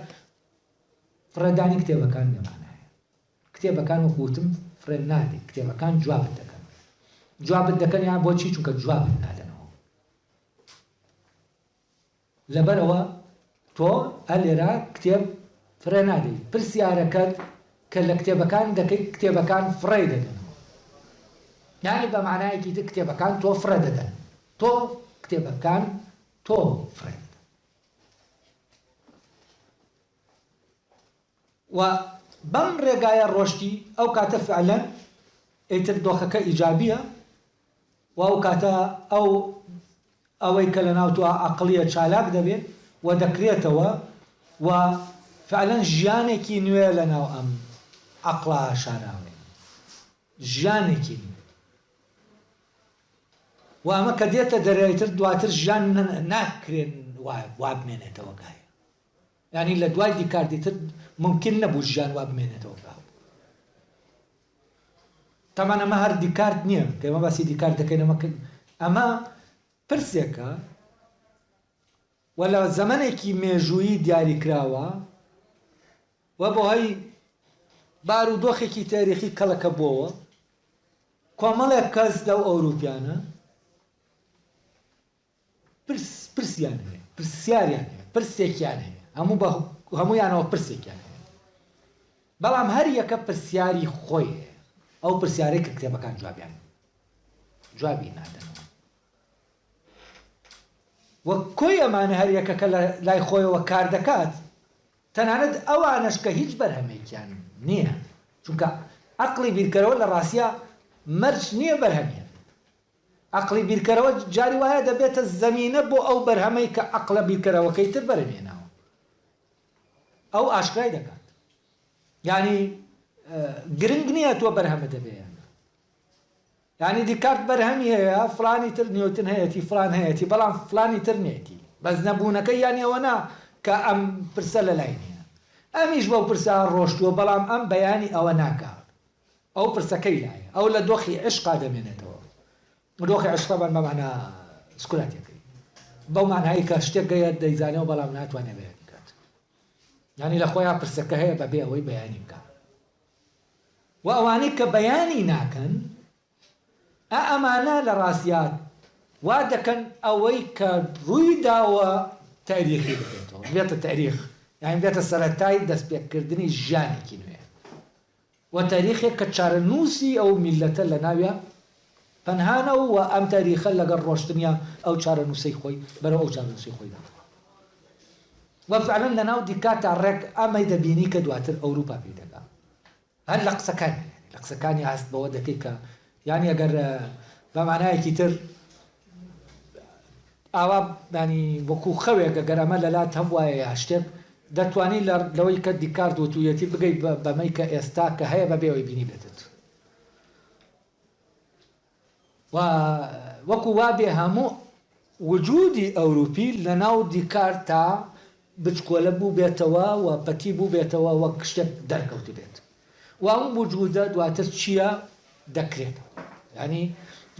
فرەدانی کتێبەکان نێمانایە. کتێبەکان وەکوتم فرێن نادێ، کتێبەکان جوابت دەکەن. جوابت دەکەن یان بۆچی؟ چونکە جوابت نادەنەوە. لەبەرەوە تۆ ئەلێرا کتێب فرێ نادەی، پرسیارەکەت کە لە کتێبەکان دەکەیت کتێبەکان فڕێ دەدەنەوە. یعنی بە معنایەکی تر کتێبەکان تۆ فرە دەدەن، تۆ کتێبەکان تۆ فرێ. و بەم ڕێگایە ڕۆشتی ئەو کاتە فعلا ئیتر دۆخەکە ئیجابیە و ئەو کاتە ئەوەی کە لە ناو تۆ عەقڵیە چالاک دەبێت و دەکرێتەوە و فعلا ژیانێکی نوێ لە ناو ئەم عەقڵە شاراوێ، ژیانێکی نوێ. و ئەمە کە دێتە دەرێتر دواتر ژیان ناکرێن وابمێنێتەوە گایە. یعنی لە دوای دیکاردیتر ممکن نەبوو ژیان وابمێنێتەوە گاو. تەمان ئەمە هەر دیکارت نییە کە ئێمە باسی دیکارت دەکەین، ئەمە پرسێکە و لە زەمانێکی مێژوویی دیاریکراوە و بۆ هەی بارودۆخێکی تاریخی کەڵەکە بۆوە کۆمەڵێک کەس لەو ئەوروپیانە پرسیان هەیە، پرسیاریان هەیە، پرسێکیان هەیە، هەموویانەوە پرسێکیان هەیە. بەڵام هەر یەکە پرسیاری خۆی هەیە، ئەو پرسیارەی کە کتێبەکان جوابی نادەنەوە. وە کۆی ئەمانە هەر یەکەکە لای خۆیەوە کار دەکات، تەنانەت ئەوانەش کە هیچ بەرهەمێکیان نییە، چونکە عەقڵی بیرکەرەوە لە ڕاستیە مەرج نییە بەرهەمیە. عەقڵی بیرکەرەوە جاری وایە دەبێتە زەمینە بۆ ئەو بەرهەمەی کە عەقڵە بیرکەرەوەکەی تر بەرهەمێناوە، ئەو ئاشکرای دەکات. یعنی گرنگ نییە تۆ بەرهەمە دەبێت. یعنی دیکارت بەرهەمی هەیە، فلانی تر نیوتن هەیەی، فلان هەیەی، بەڵام فلانی تر نێتی. بەس نەبوونەکەی یانی ئەوە نا کە ئەم پرسە لە لای نییە. ئەمیش بەو پرسە ڕۆشتووە، بەڵام ئەم بەیانی ئەوە ناکات. ئەو پرسەکەی لایە، ئەو لە دۆخی عشقا دەمێنێتەوە. دۆخی عشقا بە معنە سکولاتەکەی، بەو معنایی کە شتێک گەیە دەیزانێەوە بەڵام ناتوانێت بەیانی بکات. یعنی لە خۆیان پرسەکە هەیە بەبێ ئەوەی بەیانی بکات. و ئەوانەی کە بەیانی ناکەن، ئەمانە لە ڕاستیات وا دەکەن ئەوەی کە ڕووی داوە تاریخی بێتەوە، بێتە تاریخ، یعنی بێتە سەرەتای دەستپێکردنی ژیانێکی نوێ و تاریخێک کە چارەنووسی ئەو میلەتە لە ناویە پەنهانە و ئەم تاریخە لەگەڵ ڕۆشتنیە ئەو چارەنووسەی خۆی بەرەو ئەو چارەنووسی خۆی داوە. و فعلا لە ناو دیکاتە ڕێک ئەمەی دەبینی کە دواتر ئەوروپا پێی دەکات. هەر لە قسەکانی هەست بەوە دەکەی کە یعنی ئەگەر بە معنایەکی تر ئاوا ینی وەکو خەوێک ئەگەر ئەمە لەلات هەم وایە شتێک دەتوانی لەوەی کە دیکارت وتوویەتی بگەیت بەمەی کە ئێستا کە هەیە بەبێەوەی بینی بێتت. و وەکو وابێ هەموو وجودی ئەوروپی لە ناو دیکارت تا بچکۆلە بوو بێتەوە و پەتی بوو بێتەوە وەک شتێک دەرکەوت بێت. و ئەم وجودە دواتر چییە دەکرێتەوە. ینی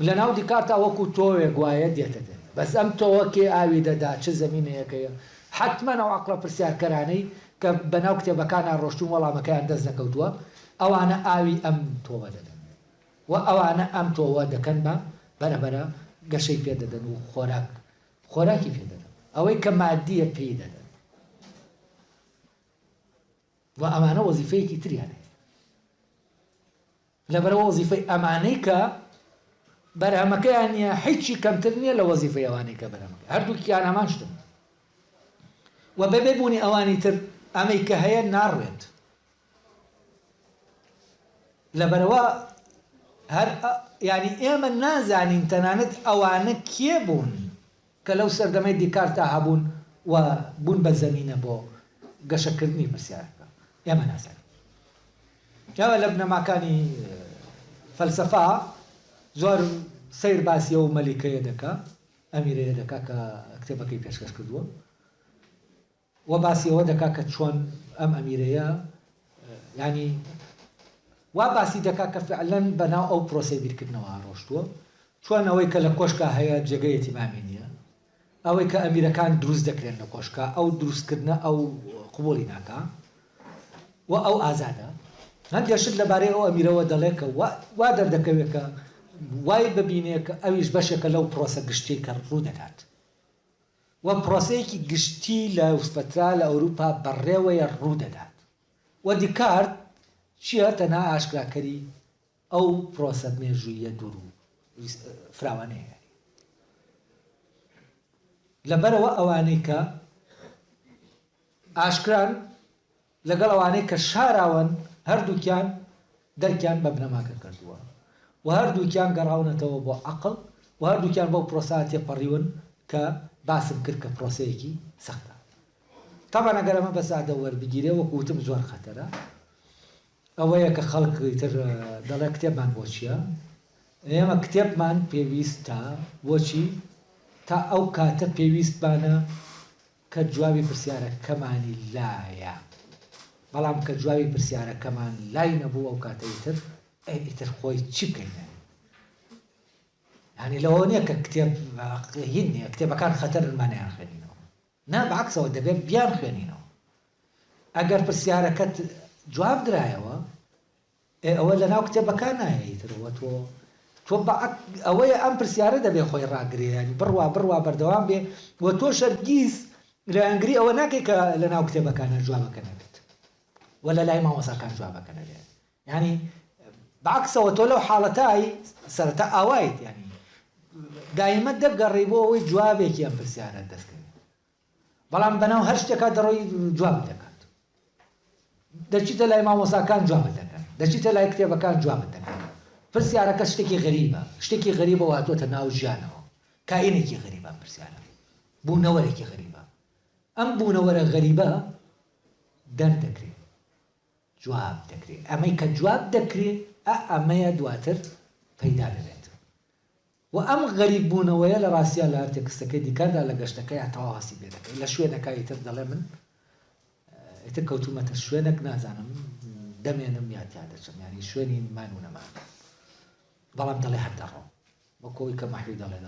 لە ناو دیکارتا وەکو تۆوێک وایە دێتە دێت، بەس ئەم تۆوە کێ ئاوی دەدا، چه زەمینەیەکەیە. حتمما ئەو عەقڵە پرسیارکەرانەی کە بەناو کتێبەکانیان ڕۆشتوون وەڵامەکەیان دەست نەکەوتووە، ئەوانە ئاوی ئەم تۆوە دەدەن و ئەوانە ئەم تۆوە دەکەن بە بەرەبەرە گەشەی پێ دەدەن و خۆراکی پێ دەدەن، ئەوەی کە مادیە پێی دەدەن. و ئەمانە وەزیفەیەکی تریانێ لەبەرەوە وەزیفەی ئەمانەی کە بەرهەمەکەیان نییە هیچی کەمتر نییە لە وەزیفەی ئەوانەی کە بەرهەمەکە، هەردووکیان هەمان شتن. و بەبێ بوونی ئەوانی تر ئەمەی کە هەیە ناڕوێت. لەبەرەوە هەر ینی ئێمە نازانین تەنانەت ئەوانە کێ بوون کە لەو سەردەمەی دیکار تا هەبوون و بوون بە زەمینە بۆ گەشەکردنی پرسیارەکە ئێمە نازانین. جاوە لە بنەماکانی فەلسەفا زۆر سیر باسی ئەو مەلیکەیە دەکا ئەمیرەیە دەکا کە کتێبەکەی پێشکەش کردووە و باسی ئەوە دەکا کە چۆن ئەم ئەمیرەیە ینی وا باسی دەکا کە فعلەن بەناو ئەو پرۆسەی بیرکردنەوە ڕۆشتووە چۆن ئەوەی کە لە کۆشکە هەیە جێگەی ئەتیمامی نییە ئەوەی کە ئەمیرەکان دروست دەکرێن لە کۆشکە ئەو دروستکردنە ئەو قوبولی ناکا و ئەو ئازادە هەندێشت لەبارەی ئەو ئەمیرەوە دەڵێ کە وا دەردەکەوێت کە وای ببینێ کە ئەویش بەشێکە لەو پرۆسە گشتی کە ڕوو دەدات و پرۆسەیەکی گشتی لە فترا لە ئەوروپا بەڕێوەیە ڕوو دەدات و دیکارت چییە تەنها ئاشکراکەری ئەو پرۆسە مێژوویە دوور و فراوانەیە لەبەرەوە ئەوانەی کە ئاشکران لەگەڵ ئەوانەی کە شاراون هەردووکیان دەرکیان بە بنەماکە کردووە و هەردووکیان گەڕاونەتەوە بۆ عەقڵ و هەردووکیان بەو پرۆسە تێپەڕیون کە باسم کرد کە پرۆسەیەکی سەختە. تەبەن ئەگەر ئەمە بە سادە وەربگیرێ وەکو وتم زۆر خەتەرە ئەوەیە کە خەڵکی تر دەڵێ کتێبمان بۆ چییە؟ ئێمە کتێبمان پێویستە بۆچی تا ئەو کاتە پێویستمانە کە جوابی پرسیارەکەمانی لایە بەڵام کە جوابی پرسیارەکەمان لای نەبوو ئەو کاتەی تر ئیتر خۆی چی بکەینە؟ ینی لەوە نییە کە کتێب هین نییە کتێبەکان خەتەرمانیان خوێنینەوە نا بەعەکسەوە دەبێت بیان خوێنینەوە ئەگەر پرسیارەکەت جواب درایەوە ئەوە لە ناو کتێبەکان نایەیترەوە تۆ ئەوەیە ئەم پرسیارە دەبێت خۆی ڕاگرێنی بڕوا بەردەوام بێ و تۆ شەرگیز لە ئەنگری ئەوە ناکەی کە لە ناو کتێبەکانە جوابەکە نەبێت و لە لای مامۆساکان جوابەکە نەبێت ینی بەعەکسەوە تۆ لەو حاڵەتایی سەرەتا ئاوایت ینی دایمە دەگەڕی بۆ ئەوەی جوابێکی ئەم پرسیارە دەستکەوێت بەڵام بەناو هەر شتێکا دەڕۆی جواب دەکات دەچیتە لای مامۆساکان جوابت دەکەن دەچیتە لای کتێبەکان جوابت دەکەن پرسیارەکە شتێکی شتێکی غەریبە هاتووەتە ناو ژیانەوە کائینێکی غەریبە ئەم پرسیارە بوونەوەرێکی غەریبە ئەم بوونەوەرە غەریبە دەردەکرێت جواب دەکرێت ئەمەی کە جواب دەکرێت ئەمەیە دواتر پەیدا دەبێت و ئەم غەریب بوونەوەیە لە ڕاستیە لە تێکستەکەی دیکاردا لە گەشتەکەی هەتاوا هەسی پێ دەکەی لە شوێنەکەی تر دەڵێ من ئیتر کەوتومەتە شوێنێک نازانم دەمێنم یاد دەچم ینی شوێنی مان و نەمان بەڵام دەڵێ هەر دەڕۆم وەکەوەی کە مەحری دەڵێ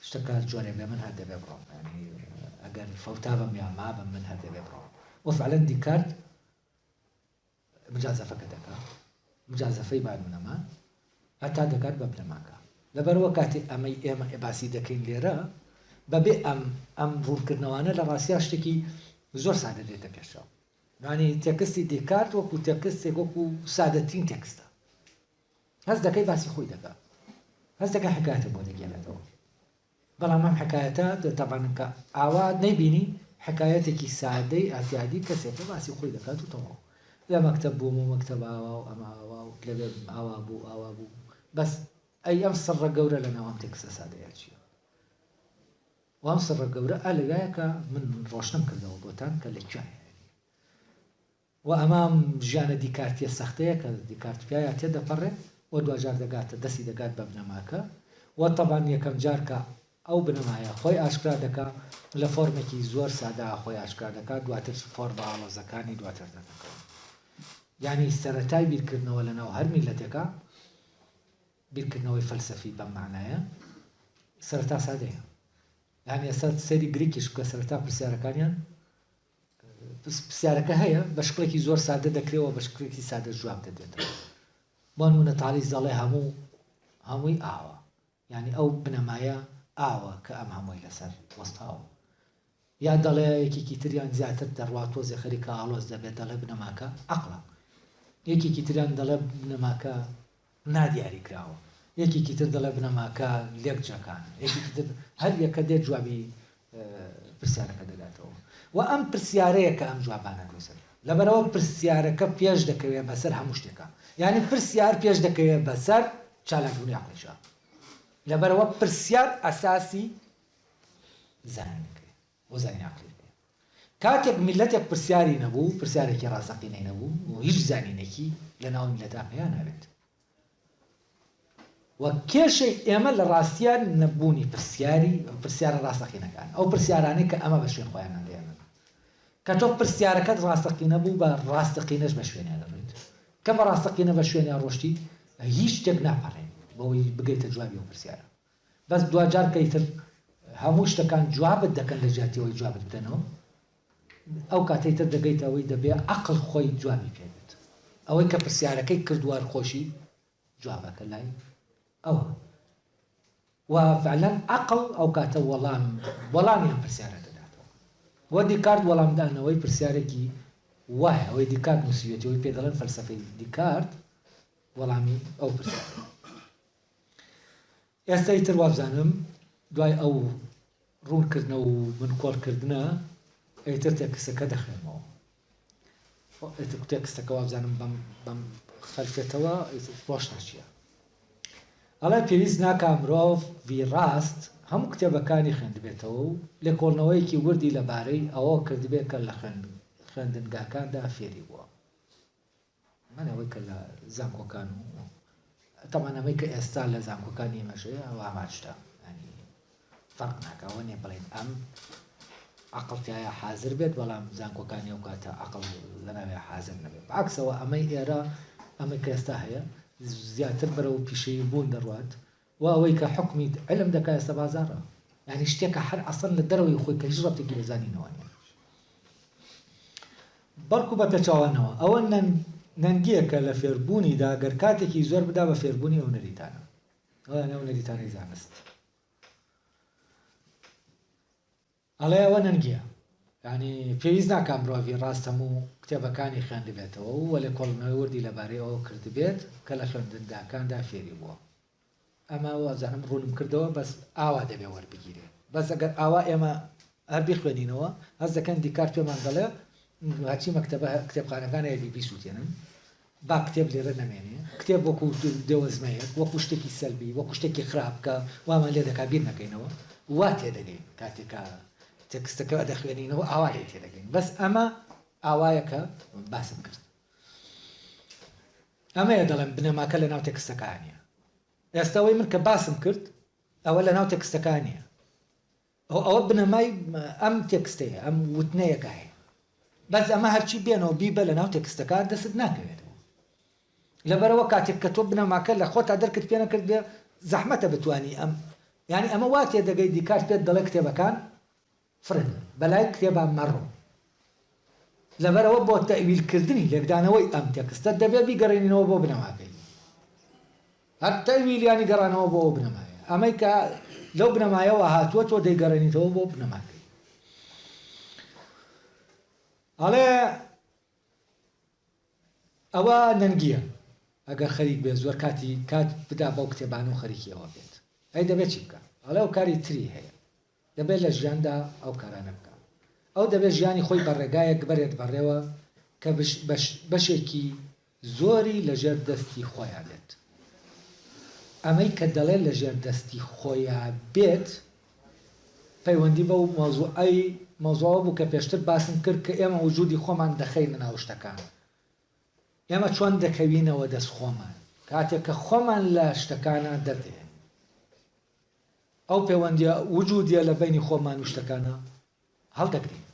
شتەکە جۆرێ بێ من هەر دەبێ بڕۆم ینی ئەگەر فەوتا بم یا مابم من هەر دەبێ بڕۆم وفعلەن دیکارت مجازەفەکە دەکات مجازەفەی مان و نەمان هەتا دەکات بە بنەماکە لەبەرەوە کاتی ئەمەی ئێمە باسی دەکەین لێرە بەبێ ئەم ڕوونکردنەوانە لە ڕاستیا شتێکی زۆر سادە دێتە پێشەوە ینی تێکستی دیکارت وەکو تێکستێک وەکو سادەترین تێکستە هەست دەکەی باسی خۆی دەکات هەست دەکە حکایەتە بۆ دەگێنێتەوە بەڵام ئەم حکایەتە تەبەن کە ئاوا نەیبینی حکایەتێکی سادەی ئاتیادی کەسێکە باسی خۆی دەکات و تەواو لە مەکتەب بووم و مەکتەب ئاوا و ئەمە ئاوا و لەبێ ئاوا بوو بەس ئەی ئەم سڕە گەورە لە ناوام تێکستە سادەیە چییە و ئەم سڕە گەورە ئەلەوایە کە من ڕۆشنم کردەوە بۆتان کە لەکوێیە و ئەمام ژیانە دیکارتیە سەختەیە کە دیکارتپیایە تێدەپەڕێت و دوجار دەگاتە دەستی دەگات بە بنەماکە و تەبان یەکەم جار کە ئەو بنەمایە خۆی ئاشکرا دەکات لە فۆرمێکی زۆر سادا خۆی ئاشکرا دەکات دواتر فۆرم بە ئاڵۆزەکانی دواتر دەکەن ینی سەرەتای بیرکردنەوە لەناو هەر میلەتێکە بیرکردنەوەی فەلسەفی بەم معنایە سەرەتا سادەیە یعنی ئێستا سەیری گریکیش بکە سەرەتا پرسیارەکانیان پرسیارەکە هەیە بە شکلێکی زۆر سادە دەکرێەوە بە شکلێکی سادە جواب دەدێتەوە بۆ نمونە تاڵیز دەڵێ هەمووی ئاوە یعنی ئەو بنەمایە ئاوە کە ئەم هەمووی لەسەر وەستاوە یا دەڵێ یەکێکی تریان زیاتر دەڕوا تۆزێ خەریکە ئاڵۆز دەبێت دەڵێ بنەماکە عەقڵە یەکێکی تریان دەڵێ بنەماکە نادیاری کراوە یەکێکی تر دەڵێ بنەماکە لێک جەکان یەکێکی تر هەر یەکە دێت جوابی پرسیارەکە دەداتەوە و ئەم پرسیارەیە کە ئەم جوابانە دۆسەر لەبەرەوە پرسیارەکە پێش دەکەوێت بەسەر هەموو شتێکە یعنی پرسیار پێش دەکەوێت بەسەر چالاکبوونی عەقڵیشە لەبەرەوە پرسیار ئەساسی زانانەکەی بۆ زانینی عەقڵی کاتێک میلەتێک پرسیاری نەبوو پرسیارێکی ڕاستەقینەی نەبوو و هیچ زانینێکی لە ناو میلەتە پێیان نابێت و کێشەی ئێمە لە ڕاستیان نەبوونی پرسیارە ڕاستەقینەکان ئەو پرسیارانەی کە ئەمە بە شوێن خۆیان نەدێنن کە تۆ پرسیارەکەت ڕاستەقینە بوو بە ڕاستەقینەش بە شوێنیان دەڕێت کە بە ڕاستەقینە بە شوێنیان ڕۆشتی هیچ شتێک ناپەڕێن بەوەی بگەیتە جوابی ئەو پرسیارە بەس دوجار کەیتر هەموو شتەکان جوابت دەکەن لە جیاتیەوەی جوابت بدەنەوە ئەو کاتەی تر دەگەیت ئەوەی دەبێ عەقڵ خۆی جوابی پێدێت ئەوەی کە پرسیارەکەی کردووار خۆشی جوابەکە لای ئەوە و فعلا عەقڵ ئەو کاتە وەڵامیان پرسیارە دەداتەوە وە دیکارت وەڵامدانەوەی پرسیارێکی وایە ئەوەی دیکارت نووسیوێتی ئەوەی پێ دەڵێن فەلسەفەی دیکارت وەڵامی ئەو پرسیارە ئێستا ئیتر وابزانم دوای ئەو ڕوونکردنە و منکۆڵکردنە ئەیتر تێکستەکە دەخێنەوە تێکستەکە وابزانم بەم خەلفێتەوە ڕۆژ ناچیە ئەڵێ پێویست ناکە مرۆڤ ڤیڕاست هەموو کتێبەکانی خوێندبێتەوە و لێکۆڵنەوەیەکی وردی لەبارەی ئەوە کردبێت کە لە خوێندنگاکاندا فێری بووە منەوەی کە لە زانکۆکان و تەمانەمەی کە ئێستا لە زانکۆکانی مەژەیە ئەوە ئاماژدا ینی فەرق ناکەوە نێ بڵێن ئەم عەقڵتیایە حازر بێت بەڵام زانکۆکانی ئەو کاتە عەقڵ لەناوێ حازر نەبێت بەعەکسەوە ئەمەی ئێرە ئەمە کە ئێستا هەیە زیاتر بەرەو پیشەیی بوون دەڕوات و ئەوەی کە حکمی علم دەکات ئێستا بازاڕە ینی شتێکە هەر ئەسڵ لە دەرەوەی خۆی کە هیچ ڕەبتێکی لە زانینەوە نیە بەڵکو بە پێچاوانەوە ئەوە نەنگیەکە لە فێربوونیدا گەر کاتێکی زۆر بدا بە فێربوونی ئەو نەریتانە ئەوە نەو نەریتانەی زانست ئەڵێ ئەوە نەنگیە ینی پێویست ناکە مرۆڤی ڕاست هەموو کتێبەکانی خوێندبێتەوە و لە کۆڵنەوەی وردی لەبارەی ئەوە کردبێت کە لە خوێندنگاکاندا فێری بووە ئەمە وازانم ڕوونم کردەوە بەس ئاوا دەبێ وەربگیرێ بەس ئەگەر ئاوا ئێمە هەر بیخوێنینەوە هەز دەکەن دیکارت پێمان دەڵێ هاچی مەکتەبە کتێبخانەکان بیسووتێنن با کتێب لێرە نەمێنێ کتێب وەکو دێوەزمەیەک وەکو شتێکی سەلبی وەکو شتێکی خراپ کە وامان لێ دەکا بیر نەکەینەوە وا تێدەگەین کاتێکە تێکستەکە دەخوێنینەوە ئاوا لێ تێدەگەین بەس ئەمە ئاوایەکە باسم کرد ئەمەیە دەڵێن بنەماکە لە ناو تێکستەکانیە ئێستاەوەی من کە باسم کرد ئەوە لە ناو تێکستەکانیە ئەوە بنەمای ئەم تێکستەیە ئەم وتنەیەکە هەیە بەس ئەمە هەرچی بێنەوە بیبە لە ناو تێکستەکان دەست ناکەوێتەوە لەبەرەوە کاتێک کە تۆ بنەماکە لە خۆتا دەرکرد پێ نەکرد بێ زەحمەتە بتوانی ئەم یعنی ئەمە وا تێدەگەی دیکارت پێت دەڵێ کتێبەکان فرن بەلای کتێبان مەڕۆ لەبەرەوە بۆ تەویلکردنی لێکدانەوەی ئەم تێکستە دەبێت بیگەڕێنینەوە بۆ بنەماکەی هەر تەویلیانی گەڕانەوە بۆ بنەمایە ئەمەی کە لەو بنەمایەوە هاتووە تۆ دەیگەڕێنیتەوە بۆ بنەماکەی ئەڵێ ئەوە نەنگیە ئەگەر خەریک بێ زۆر کات بدا بەو کتێبانە و خەریکیەوە بێت ئەی دەبێت چی بکە ئەڵێ ئەو کاری تری هەیە دەبێت لە ژیاندا ئەو کارانە بکە ئەو دەبێت ژیانی خۆی بە ڕێگایەک بەرێت بەڕێوە کە بەشێکی زۆری لەژێر دەستی خۆیان بێت ئەمەی کە دەڵێت لەژێر دەستی خۆیان بێت پەیوەندی بە و مۆزوعە بوو کە پێشتر باسم کرد کە ئێمە وجودی خۆمان دەخەینە ناو شتەکان ئێمە چۆن دەکەوینەوە دەست خۆمان کاتێک کە خۆمان لە شتەکانە دەردێن ئەو پەیوەندیە وجودیە لە بینی خۆمان و شتەکانە هەڵدەگرین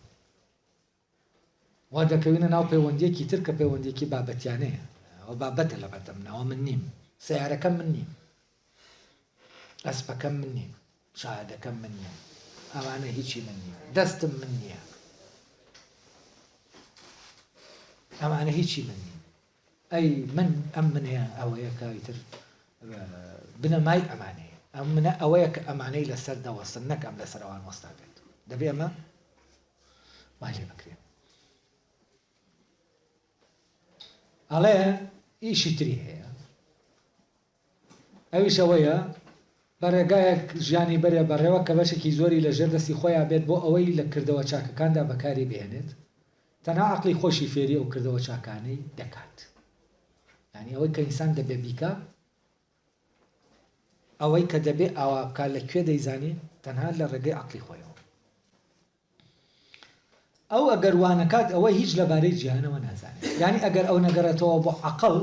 وا دەکەوینە ناو پەیوەندیەکی تر کە پەیوەندێکی بابەتیانەیە ئەو بابەتە لە بەردەمنەوە من نیم سیارەکەم من نیم ئەسپەکەم من نیم شایەدەکەم من نیم ئەوانە هیچی من نییە دەستم من نییە ئەمانە هیچی من نییە ئەی من ئەم منەیە ئەوەیەکە ئیتر بنەمای ئەمانەیە ئەم منە ئەوەیە کە ئەمانەی لەسەر دەوەستن نەکەم لەسەر ئەوان وەستا بێت دەبێ ئەمە وای لێ بکرێن ئەڵێ ئیشی تری هەیە ئەویش ئەوەیە بەڕێگایەک ژیانی بەرێ بەڕێوە کە بەشێکی زۆری لە ژێر دەستی خۆیان بێت بۆ ئەوەی لە کردەوە چاکەکاندا بەکاری بێنێت تەنها عەقڵی خۆشی فێری ئەو کردەوە چاکانەی دەکات یعنی ئەوەی کە ئینسان دەبێ بیکە ئەوەی کە دەبێ ئاوا بکە لەکوێ دەیزانێ تەنها لە ڕێگەی عەقڵی خۆیەوە ئەو ئەگەر وانەکات ئەوە هیچ لەبارەی جیهانەوە نازانێت یعنی ئەگەر ئەو نەگەڕێتەوە بۆ عەقڵ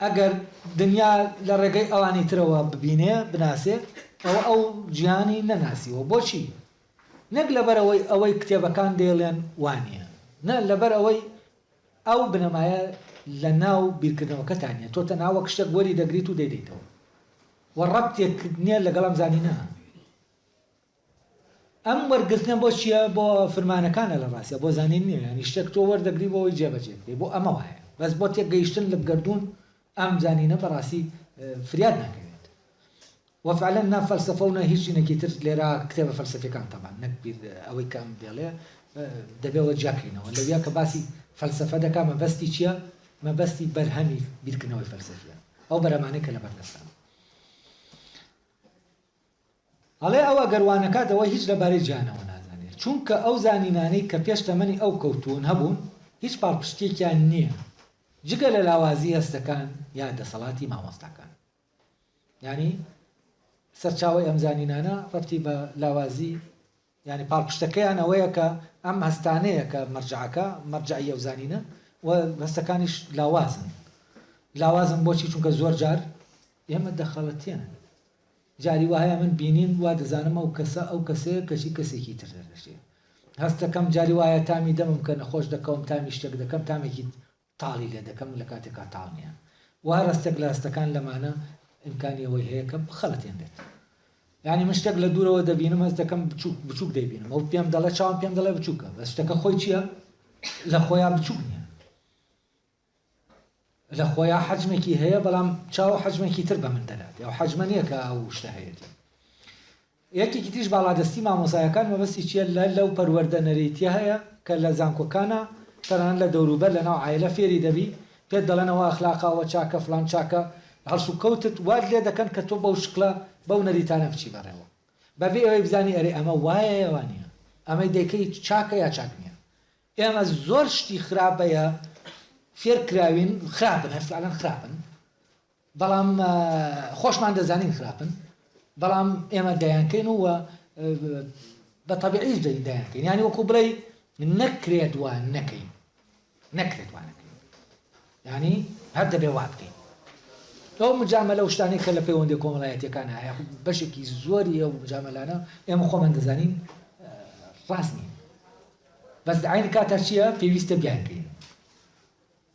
ئەگەر دنیا لە ڕێگەی ئەوانی ترەوە ببینێ بناسێ ئەو جیهانی نەناسیوە بۆچی نەک لەبەرەوەی ئەوەی کتێبەکان دێڵێن وانە نە لەبەر ئەوەی ئەو بنەمایە لە ناو بیرکردنەوەکەتانە تۆ تەنها وەک شتێک وەری دەگریت و دەیدەیتەوە وە ڕەبتێک نییە لەگەڵم زانینە ئەم وەرگرتنە بۆ چییە بۆ فرمانەکانە لە ڕاستە بۆ زانین نییە ینی شتێک تۆ وەردەگری بۆ ئەوەی جێبەجێ بکەی بۆ ئەمە وایە بەس بۆ تێگەیشتن لە بگەردوون ئەم زانینە بەڕاستی فریاد ناکەوێت وەفعلا نا فەلسەفە و نە هیچ شتێکی تر لێرە کتێبە فەلسەفیەکان تەمان نەک ئەوەی کە ئەم دێڵێ دەبێەوە جاکەینەوە لەویا کە باسی فەلسەفە دەکا مەبەستی چییە مەبەستی بەرهەمی بیرکردنەوەی فەلسەفیە ئەو بەرەمانەی کە لەبەر دەستان هەڵێ ئەو ئەگەروانەکات ئەوە هیچ لەبارەی جیهانەوە نازانێت چونکە ئەو زانینانەی کە پێش تەمەنی ئەو کەوتون هەبوون هیچ پاڵپشتێکیان نییە جگە لە لاوازی هەستەکان یا دەسەڵاتی مامۆستاکان ینی سەرچاوی ئەم زانینانە ڕەبتی بە لاوازی ینی پاڵپشتەکەیان ئەوەیە کە ئەم هەستانەیە کە مەرجعەکە مەرجعی ئەو زانینە و هەستەکانیش لاوازن بۆچی چونکە زۆر جار ئێمە دەخەڵەتێنن جاری وایە من بینین وا دەزانم ئەو کەسەیە کەچی کەسێکی تر دەرەشێ هەستەکەم جاری وایە تامی دەمم کە نەخۆش دەکەم تامی شتێک دەکەم تامێکی تاڵی لێ دەکەم لە کاتێکا تاڵ نییە وا ڕستێک لە هەستەکان لەمانە ئیمکانی ئەوەی هەیە کە بخەڵەتێن بێت ینی من شتێک لە دوورەوە دەبینم هەست دەکەم بچووک دەیبینم ئەو پێم دەڵێ چاوم پێم دەڵێ بچووکە بەس شتەکە خۆی چییە لە خۆیان بچووک نییە لە خۆیان حەجمێکی هەیە بەڵام چاو حەجمێکی تر بە من دەدات ئەو حەجمە نییە کە ئەو شتە هەیەتی یەکێکی تریش باڵادەستی مامۆسایەکان مەبەستی چییە لەو پەروەردە نەریتیە هەیە کە لە زانکۆکانە تەنانەت لە دەوروبەر لە ناو عایلە فێری دەبی پێت دەڵێنەوە ئەخلاقاوە چاکە فلان چاکە هەڵس و کەوتت وات لێ دەکەن کە تۆ بەو شکلە بەو نەریتانە بچی بەڕێوە بەبێ ئەوەی بزانی ئەرێ ئەمە وایە یاوانە ئەمەی دەکەی چاکە یا چاک نییە ئێمە زۆر شتی خراپەیە فێرکراوین خراپن هەفتالەن خراپن بەڵام خۆشمان دەزانین خراپن بەڵام ئێمە دەیانکەین و بە تەبیعیش دەیانکەین ینی وەکو بڵێ نەکرێت وان نەکەین نەکرێت وان نەکەین ینی هەر دەبێ وا بکەین ئەو مجاملە و شتانەی کە لە پەیوەندی کۆمەڵایەتیەکان هەیە بەشێکی زۆری ئەو مجاملانە ئێمە خۆمان دەزانین ڕاست نین بەس عینی کاتە چییە پێویستە بیانکەین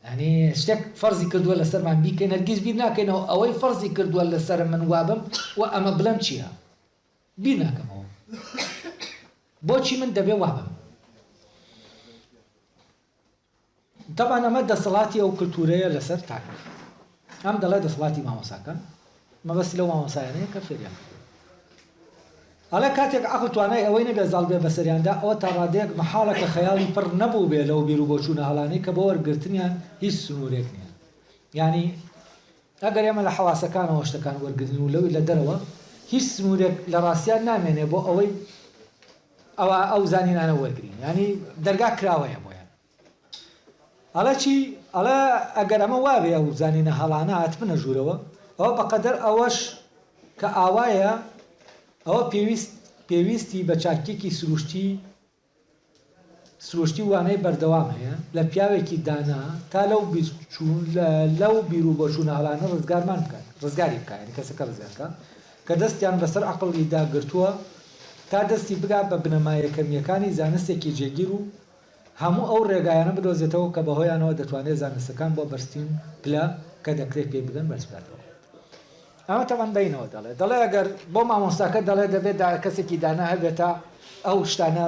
ینی شتێک فەرزی کردووە لەسەرمان بیکەین هەرگیز بیر ناکەینەوە ئەوەی فەرزی کردووە لەسەر من وابم و ئەمە بڵم چییە بیر ناکەمەوە بۆچی من دەبێ وابم طبعا ئەمە دەسەڵاتی ئەو کللتورەیە لەسەر تاکە ئەم دەڵێ دەسەڵاتی مامۆساکان مەبەستی لەو مامۆسایانەیە کە فێریان هەڵە کاتێک عەقڵ توانای ئەوەی نەبێ زاڵ بێ بەسەریاندا ئەوە تا ڕادەیەک مەحاڵە کە خەیاڵی پڕ نەبوو بێ لەو بیر و بۆچوونە هەڵانەی کە بە وەرگرتنیان هیچ سنوورێک نییە ینی ئەگەر ئێمە لە حەواسەکانەوە شتەکان وەرگرتن و لەوی لە دەرەوە هیچ سنوورێک لە ڕاستیان نامێنێ بۆ ئەوەی ئەو زانینانە وەرگرین ینی دەرگا کراوەیە بۆیان ئەڵە چی ئەڵە ئەگەر ئەمە وابێ ئەو زانینە هەڵانە هاتبنە ژوورەوە ئەوە بەقەدەر ئەوەش کە ئاوایە ئەوە پێویستی بە چاکێکی سروشتی وانەی بەردەوام هەیە لە پیاوێکی دانا تا لەو بیر و بۆچوونە هەڵانە ڕزگارمان بکات ڕزگاری بکات کەسەکە ڕزگارکە کە دەستیان بەسەر عەقڵی داگرتووە تا دەستی بگات بە بنەمایە کەمیەکانی زانستێکی جێگیر و هەموو ئەو ڕێگایانە بدۆزێتەوە کە بەهۆیانەوە دەتوانێت زانستەکان بۆ بەرزترین پلە کە دەکرێت پێ بدەن بەرز بکاتەوە ئەمە تەوان بینەوە دەڵێ ئەگەر بۆ مامۆستاکە دەڵێ دەبێت کەسێکی دانا هەبێتە ئەو شتانە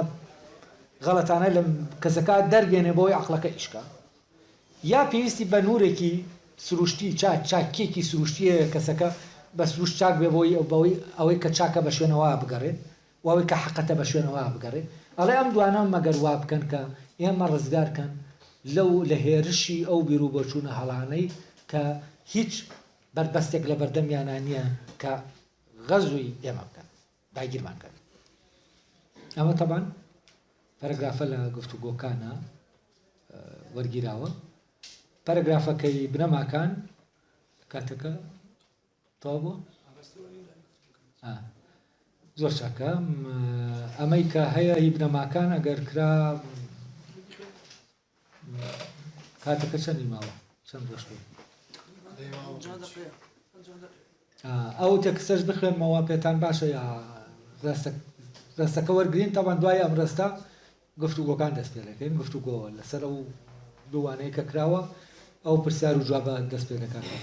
غەڵەتانە لە کەسەکە دەربێنێ بۆی عەقڵەکە ئیشکە یا پێویستی بە نورێکی سروشتی چاکێکی سروشتیە کەسەکە بە سروشت چاک بێ بۆی ئەوەی کە چاکە بە شوێنەوە بگەڕێت و ئەوەی کە حەقەتە بە شوێنەوە بگەڕێت ئەڵێ ئەم دوانە مەگەر وا بکەن کە ئێمە ڕزگارکەن لەو لە هێرشی ئەو بیر و بۆچوونە هەڵانەی کە هیچ بربەستێک لە بەردەمیانە نییە کە غەزووی ئێمە بکەن داگیرمان کرد ئەمە تەبان پەرەگرافە لە گفتوگۆکانە وەرگیراوە پەرەگرافەکەی بنەماکان کاتەکە تەوا بووە زۆر چاکە ئەمەی کە هەیە هی بنەماکان ئەگەر کرا کاتەکە چەندی ماوە چەند ڕۆژ بوو ئەو تێکستەش بخوێنمەوە پێتان باشە یا ڕستەکە وەرگرین تاوان دوای ئەم ڕستە گفتوگۆکان دەست پێ دەکەین گفتوگۆ لەسەر ئەو دووانەیە کە کراوە ئەو پرسیار و جوابە دەست پێ دەکاتەوە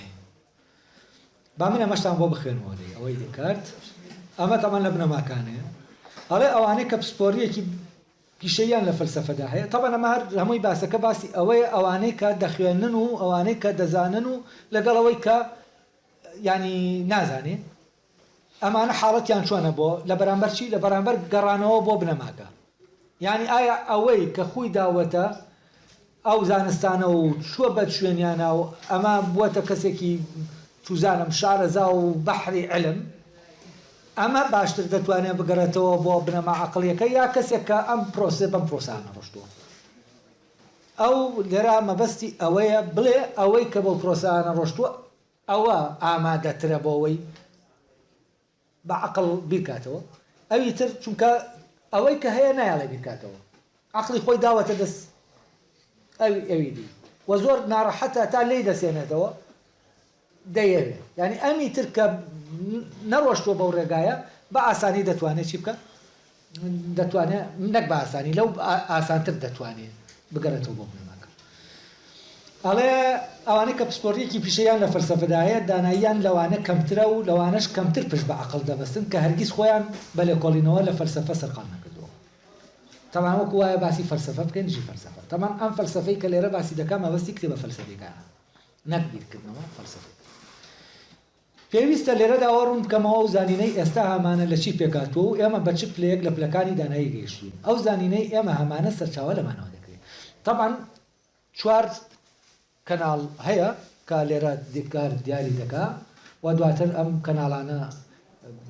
با من ئەمەشتان بۆ بخوێنەوە دەی ئەوەی دەکات ئەمە تاوان لە بنەماکانەیە ئەڵێ ئەوانەی کە پسپۆریەکی پیشەیان لە فەلسەفەدا هەیە تاوان ئەمە هەمووی باسەکە باسی ئەوەیە ئەوانەی کە دەخوێنن و ئەوانەی کە دەزانن و لەگەڵ ئەوەی کە ینی نازانێ ئەمانە حاڵەتیان چۆنە بۆ لە بەرامبەر چی لە بەرامبەر گەڕانەوە بۆ بنەماکە یعنی ئایا ئەوەی کە خۆی داوەتە ئەو زانستانە و چووە بە شوێنیانە و ئەمە بووەتە کەسێکی توزانم شارەزا و بەحری علم ئەمە باشتر دەتوانێت بگەڕێتەوە بۆ بنەما عەقڵیەکە یا کەسێک کە ئەم پرۆسێ بەم پرۆسانە ڕۆشتووە ئەو لێرە مەبەستی ئەوەیە بڵێ ئەوەی کە بۆ پرۆسانە ڕۆشتووە ئەوە ئامادەترە بۆەوەی بە عەقڵ بیرکاتەوە ئەوی تر چونکە ئەوەی کە هەیە نایاڵێ بیرکاتەوە عەقڵی خۆی داوەتە دەست ئەوی دی وە زۆر ناڕەحەتە تا لێی دەسێنێتەوە دەیەوێت یعنی ئەمی تر کە نەڕۆشتووە بەو ڕێگایە بە ئاسانی دەتوانێت چی بکە دەتوانێت نەک بە ئاسانی لەو ئاسانتر دەتوانێت بگەڕێتەوە بۆ بنەماکە ئەڵێ ئەوانەی کە پسپۆڕیەکی پیشەیان لە فەلسەفەدا هەیە داناییان لەوانە کەمترە و لەوانەش کەمتر پشت بە عەقڵ دەبەستن کە هەرگیز خۆیان بە لێکۆڵینەوە لە فەلسەفە سەرقان نەکردووە تەمان وەکو وایە باسی فەلسەفە بکەین نژی فەلسەفە تەمان ئەم فەلسەفەی کە لێرە باسی دەکات مەبەستی کتێبە فەلسەفیەکانە نەک بیرکردنەوە فەلسەفە پێویستە لێرەدا ئەوڕوون بکەمەوە و زانینەی ئێستا هەمانە لە چی پێکاتوە و ئێمە بە چ پلەیەک لە پلەکانی دانایی گەیشتوین ئەو زانینەی ئێمە هەمانە سەرچاوە لەمانەوە دەکرێت طبعاً 4 کەناڵ هەیە کە لێرە دیکار دیاری دەکات و دواتر ئەم کەناڵانە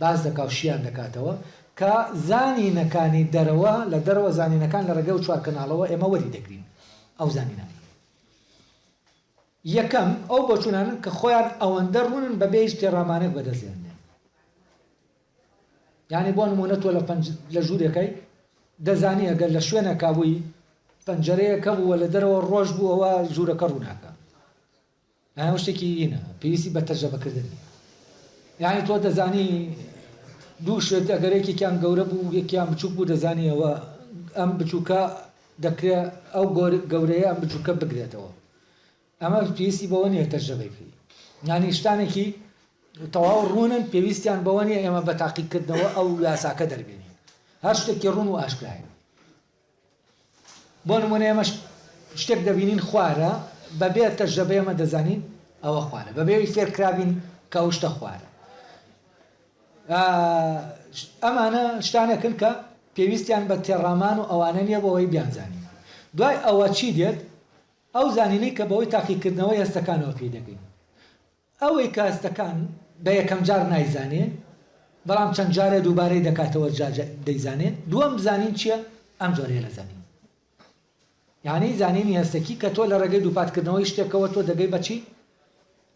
باز دەکا و شیان دەکاتەوە کە زانینەکانی دەرەوە لە دەرەوە زانینەکان لە ڕێگەی و 4 کەناڵەوە ئێمە وەری دەگرین ئەو زانینانی یەکەم ئەو بۆچوونانن کە خۆیان ئەوەندە ڕوونن بە بێ هیچ تێڕامانێک بەدەستێنێ یعنی بۆ نمونە تۆ لە ژوورێکەی دەزانی ئەگەر لە شوێنە کابووی پەنجەرەیەکە بووە لە دەرەوە ڕۆژ بووەوە ژوورەکە ڕووناکە ئەمە شتێکی هینە پێویستی بە تەرجەمەکردن یعنی تۆ دەزانی دوو شت ئەگەر یەکێکیان گەورە بوو یەکیان بچووک بوو دەزانیەوە ئەم بچووکە دەکرێت ئەو گەورەیە ئەم بچووکە بگرێتەوە ئەمە پێویستی بەوە نیە تەرجەمەی بکەی یعنی شتانێکی تەواو ڕوونن پێویستیان بەوە نیە ئێمە بە تاقیکردنەوە ئەو یاساکە دەربێنین هەر شتێکی ڕوون و ئاشکرایە بۆ نمونە ئێمە شتێک دەبینین خوارە بەبێ تەرجەمە ئێمە دەزانین ئەوە خوارە بەبێ فێرکرابین کە ئەو شتە خوارە ئەمانە شتانێکن کە پێویستیان بە تێڕامان و ئەوانە نییە بۆەوەی بیانزانین دوای ئەوە چی دێت ئەو زانینەی کە بەوەی تاقیکردنەوەی هەستەکانەوە پێی دەگەین ئەوەی کە هەستەکان بە یەکەم جار نایزانێ بەڵام چەند جارێ دووبارەی دەکاتەوە دەیزانێت دووەم زانین چییە ئەم جۆرەیە لە زانین یعنی زانینی هەستەکی کە تۆ لە ڕێگەی دووپاتکردنەوەی شتێکەوە تۆ دەگەی بەچی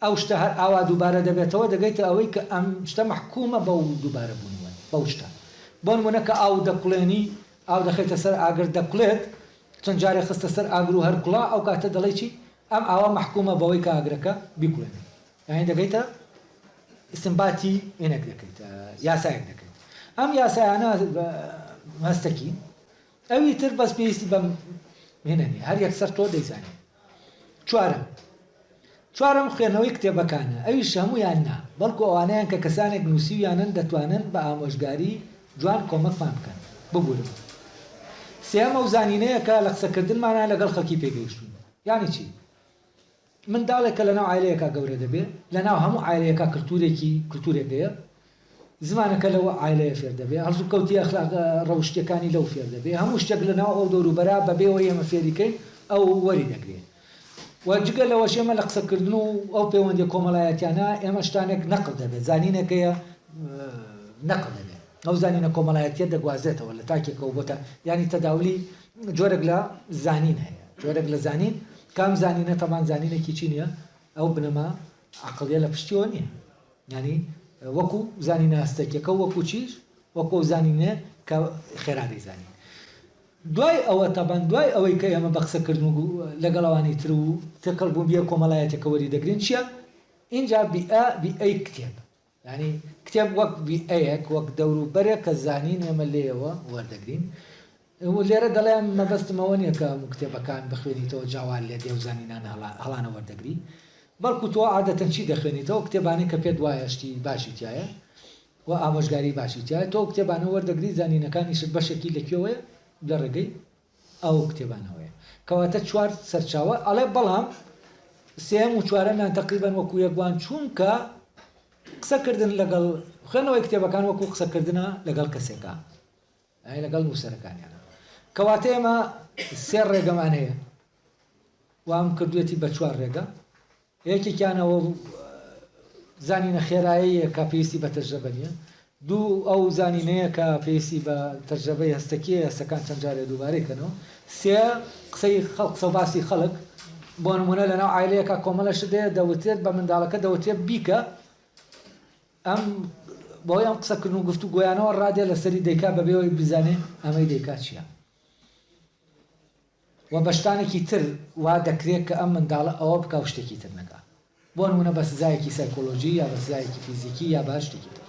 ئەو شتە هەر ئاوا دووبارە دەبێتەوە دەگەیتە ئەوەی کە ئەم شتە مەحکومە بەو دووبارە بوونەوە بەو شتە بۆ نمونە کە ئاو دەکوڵێنی ئاو دەخێتە سەر ئاگر دەکوڵێت چەند جارێ خستە سەر ئاگر و هەر کوڵا ئەو کاتە دەڵێ چی ئەم ئاوا مەحکومە بەوەی کە ئاگرەکە بیکوڵێنێت یعنی دەگەیتە ئستنباتی ئێنێک دەکەیت یاسایەک دەکەیت ئەم یاسایانە هەستەکی ئەوی تر بەس پێویستی بەم هێنەنی هەر یەکسەر تۆ دەیزانی چوارەم خوێنەوەی کتێبەکانە ئەویش هەموویان نا بەڵکو ئەوانەیان کە کەسانێک نووسیویانن دەتوانن بە ئامۆژگاری جوان کۆمەکمان بکەن ببورن سێمە و زانینەیە کە لە قسەکردنمانە لەگەڵ خەڵکی پێگەیشتون یعنی چی منداڵێکە لەناو عایلەیەکە گەورە دەبێت لەناو هەموو عایلەیەکە کلتورێکەیە زمانەکە لەوە عایلەیە فێر دەبێت هەڵسو کەوتی ئەخلاق ڕەوشتەکانی لەو فێر دەبێت هەموو شتێک لەناو ئەو دەوروبەرا بەبێەوە ئێمە فێریکەین ئەو وەری دەگرێت وەجگە لەوە ئێمە لە قسەکردن و ئەو پەیوەندی کۆمەڵایەتیانە ئێمە شتانێک نەقڵ دەبێت زانینەکەیە نەقڵ دەبێت ئەو زانینە کۆمەڵایەتیە دەگوازێتەوە لە تاکێکەوە بۆتە ینی تەداولی جۆرێک لە زانین هەیە جۆرێک لە زانین کام زانینە تەمان زانینێکی چی نییە ئەو بنەما عقلیە لە پشتیەوە نییە ینی وەکو زانینە هەستێکەکە وەکو چیش وەکو زانینە کە خێرا دەیزانین دوای ئەوە تەبەن دوای ئەوەی کە ئێمە بە قسەکردن و لەگەڵەوانی تر و تێکەڵ بووم بێ کۆمەڵایەتێکە وەری دەگرین چییە؟ اینجا بیئەی کتێب ینی کتێب وەک بیئەیەک وەک دەوروبەرێک کە زانین ئێمە لێەوە وەردەگرین لێرە دەڵێن مەبەستمەوە نییە کە کتێبەکان بخوێنیتەوە جاوال لێ دێ و زانینان هەڵانە وەردەگری بەڵکو تۆ عادەتەن چی دەخوێنیتەوە کتێبانی کە پێت وایە شتی باشی تایە و ئامۆژگاری باشی تایە تۆ کتێبانە وەردەگری زانینەکانیشت بەشێکی لەکوێوەیە لە ڕێگەی ئەو کتێبانەوەیە کەواتە چوار سەرچاوە ئەڵێ بەڵام سێم و چوارەمیان تقریبان وەکو یەکوان چونکە قسەکردن لەگەڵ خوێنەوەی کتێبەکان وەکو قسەکردنە لەگەڵ کەسێکە لەگەڵ نووسەرەکانیانە کەواتە ئێمە سێ ڕێگەمان هەیە وام کردوێتی بە چوار ڕێگە یەکێکیانەوە زانینە خێراییە کە پێویستی بە تەجربە نیە دوو ئەو زانینەیە کە پێویستی بە تەجربەی هەستەکیە هەستەکان چەند جارێ دووبارەیکەنەوە سێ قسەی خەڵق قسە و باسی خەڵک بۆ نمونە لەناو عایلەیەکە کۆمەڵەش دێ دەوتێت بە منداڵەکە دەوتێت بیکە ئەم بۆی ئەم قسەکردن و گفتو گویانەوە ڕادێ لەسەری دەیکا بەبێەوەی بزانێ ئەمەی دەیکات چییە و بەشتانێکی تر وا دەکرێت کە ئەم منداڵە ئەوە بکە شتێکی تر نەکە بۆ نمونە بە سزایەکی سایکۆلۆژی یا بە سزایەکی فیزیکی یا بە شتێکی تر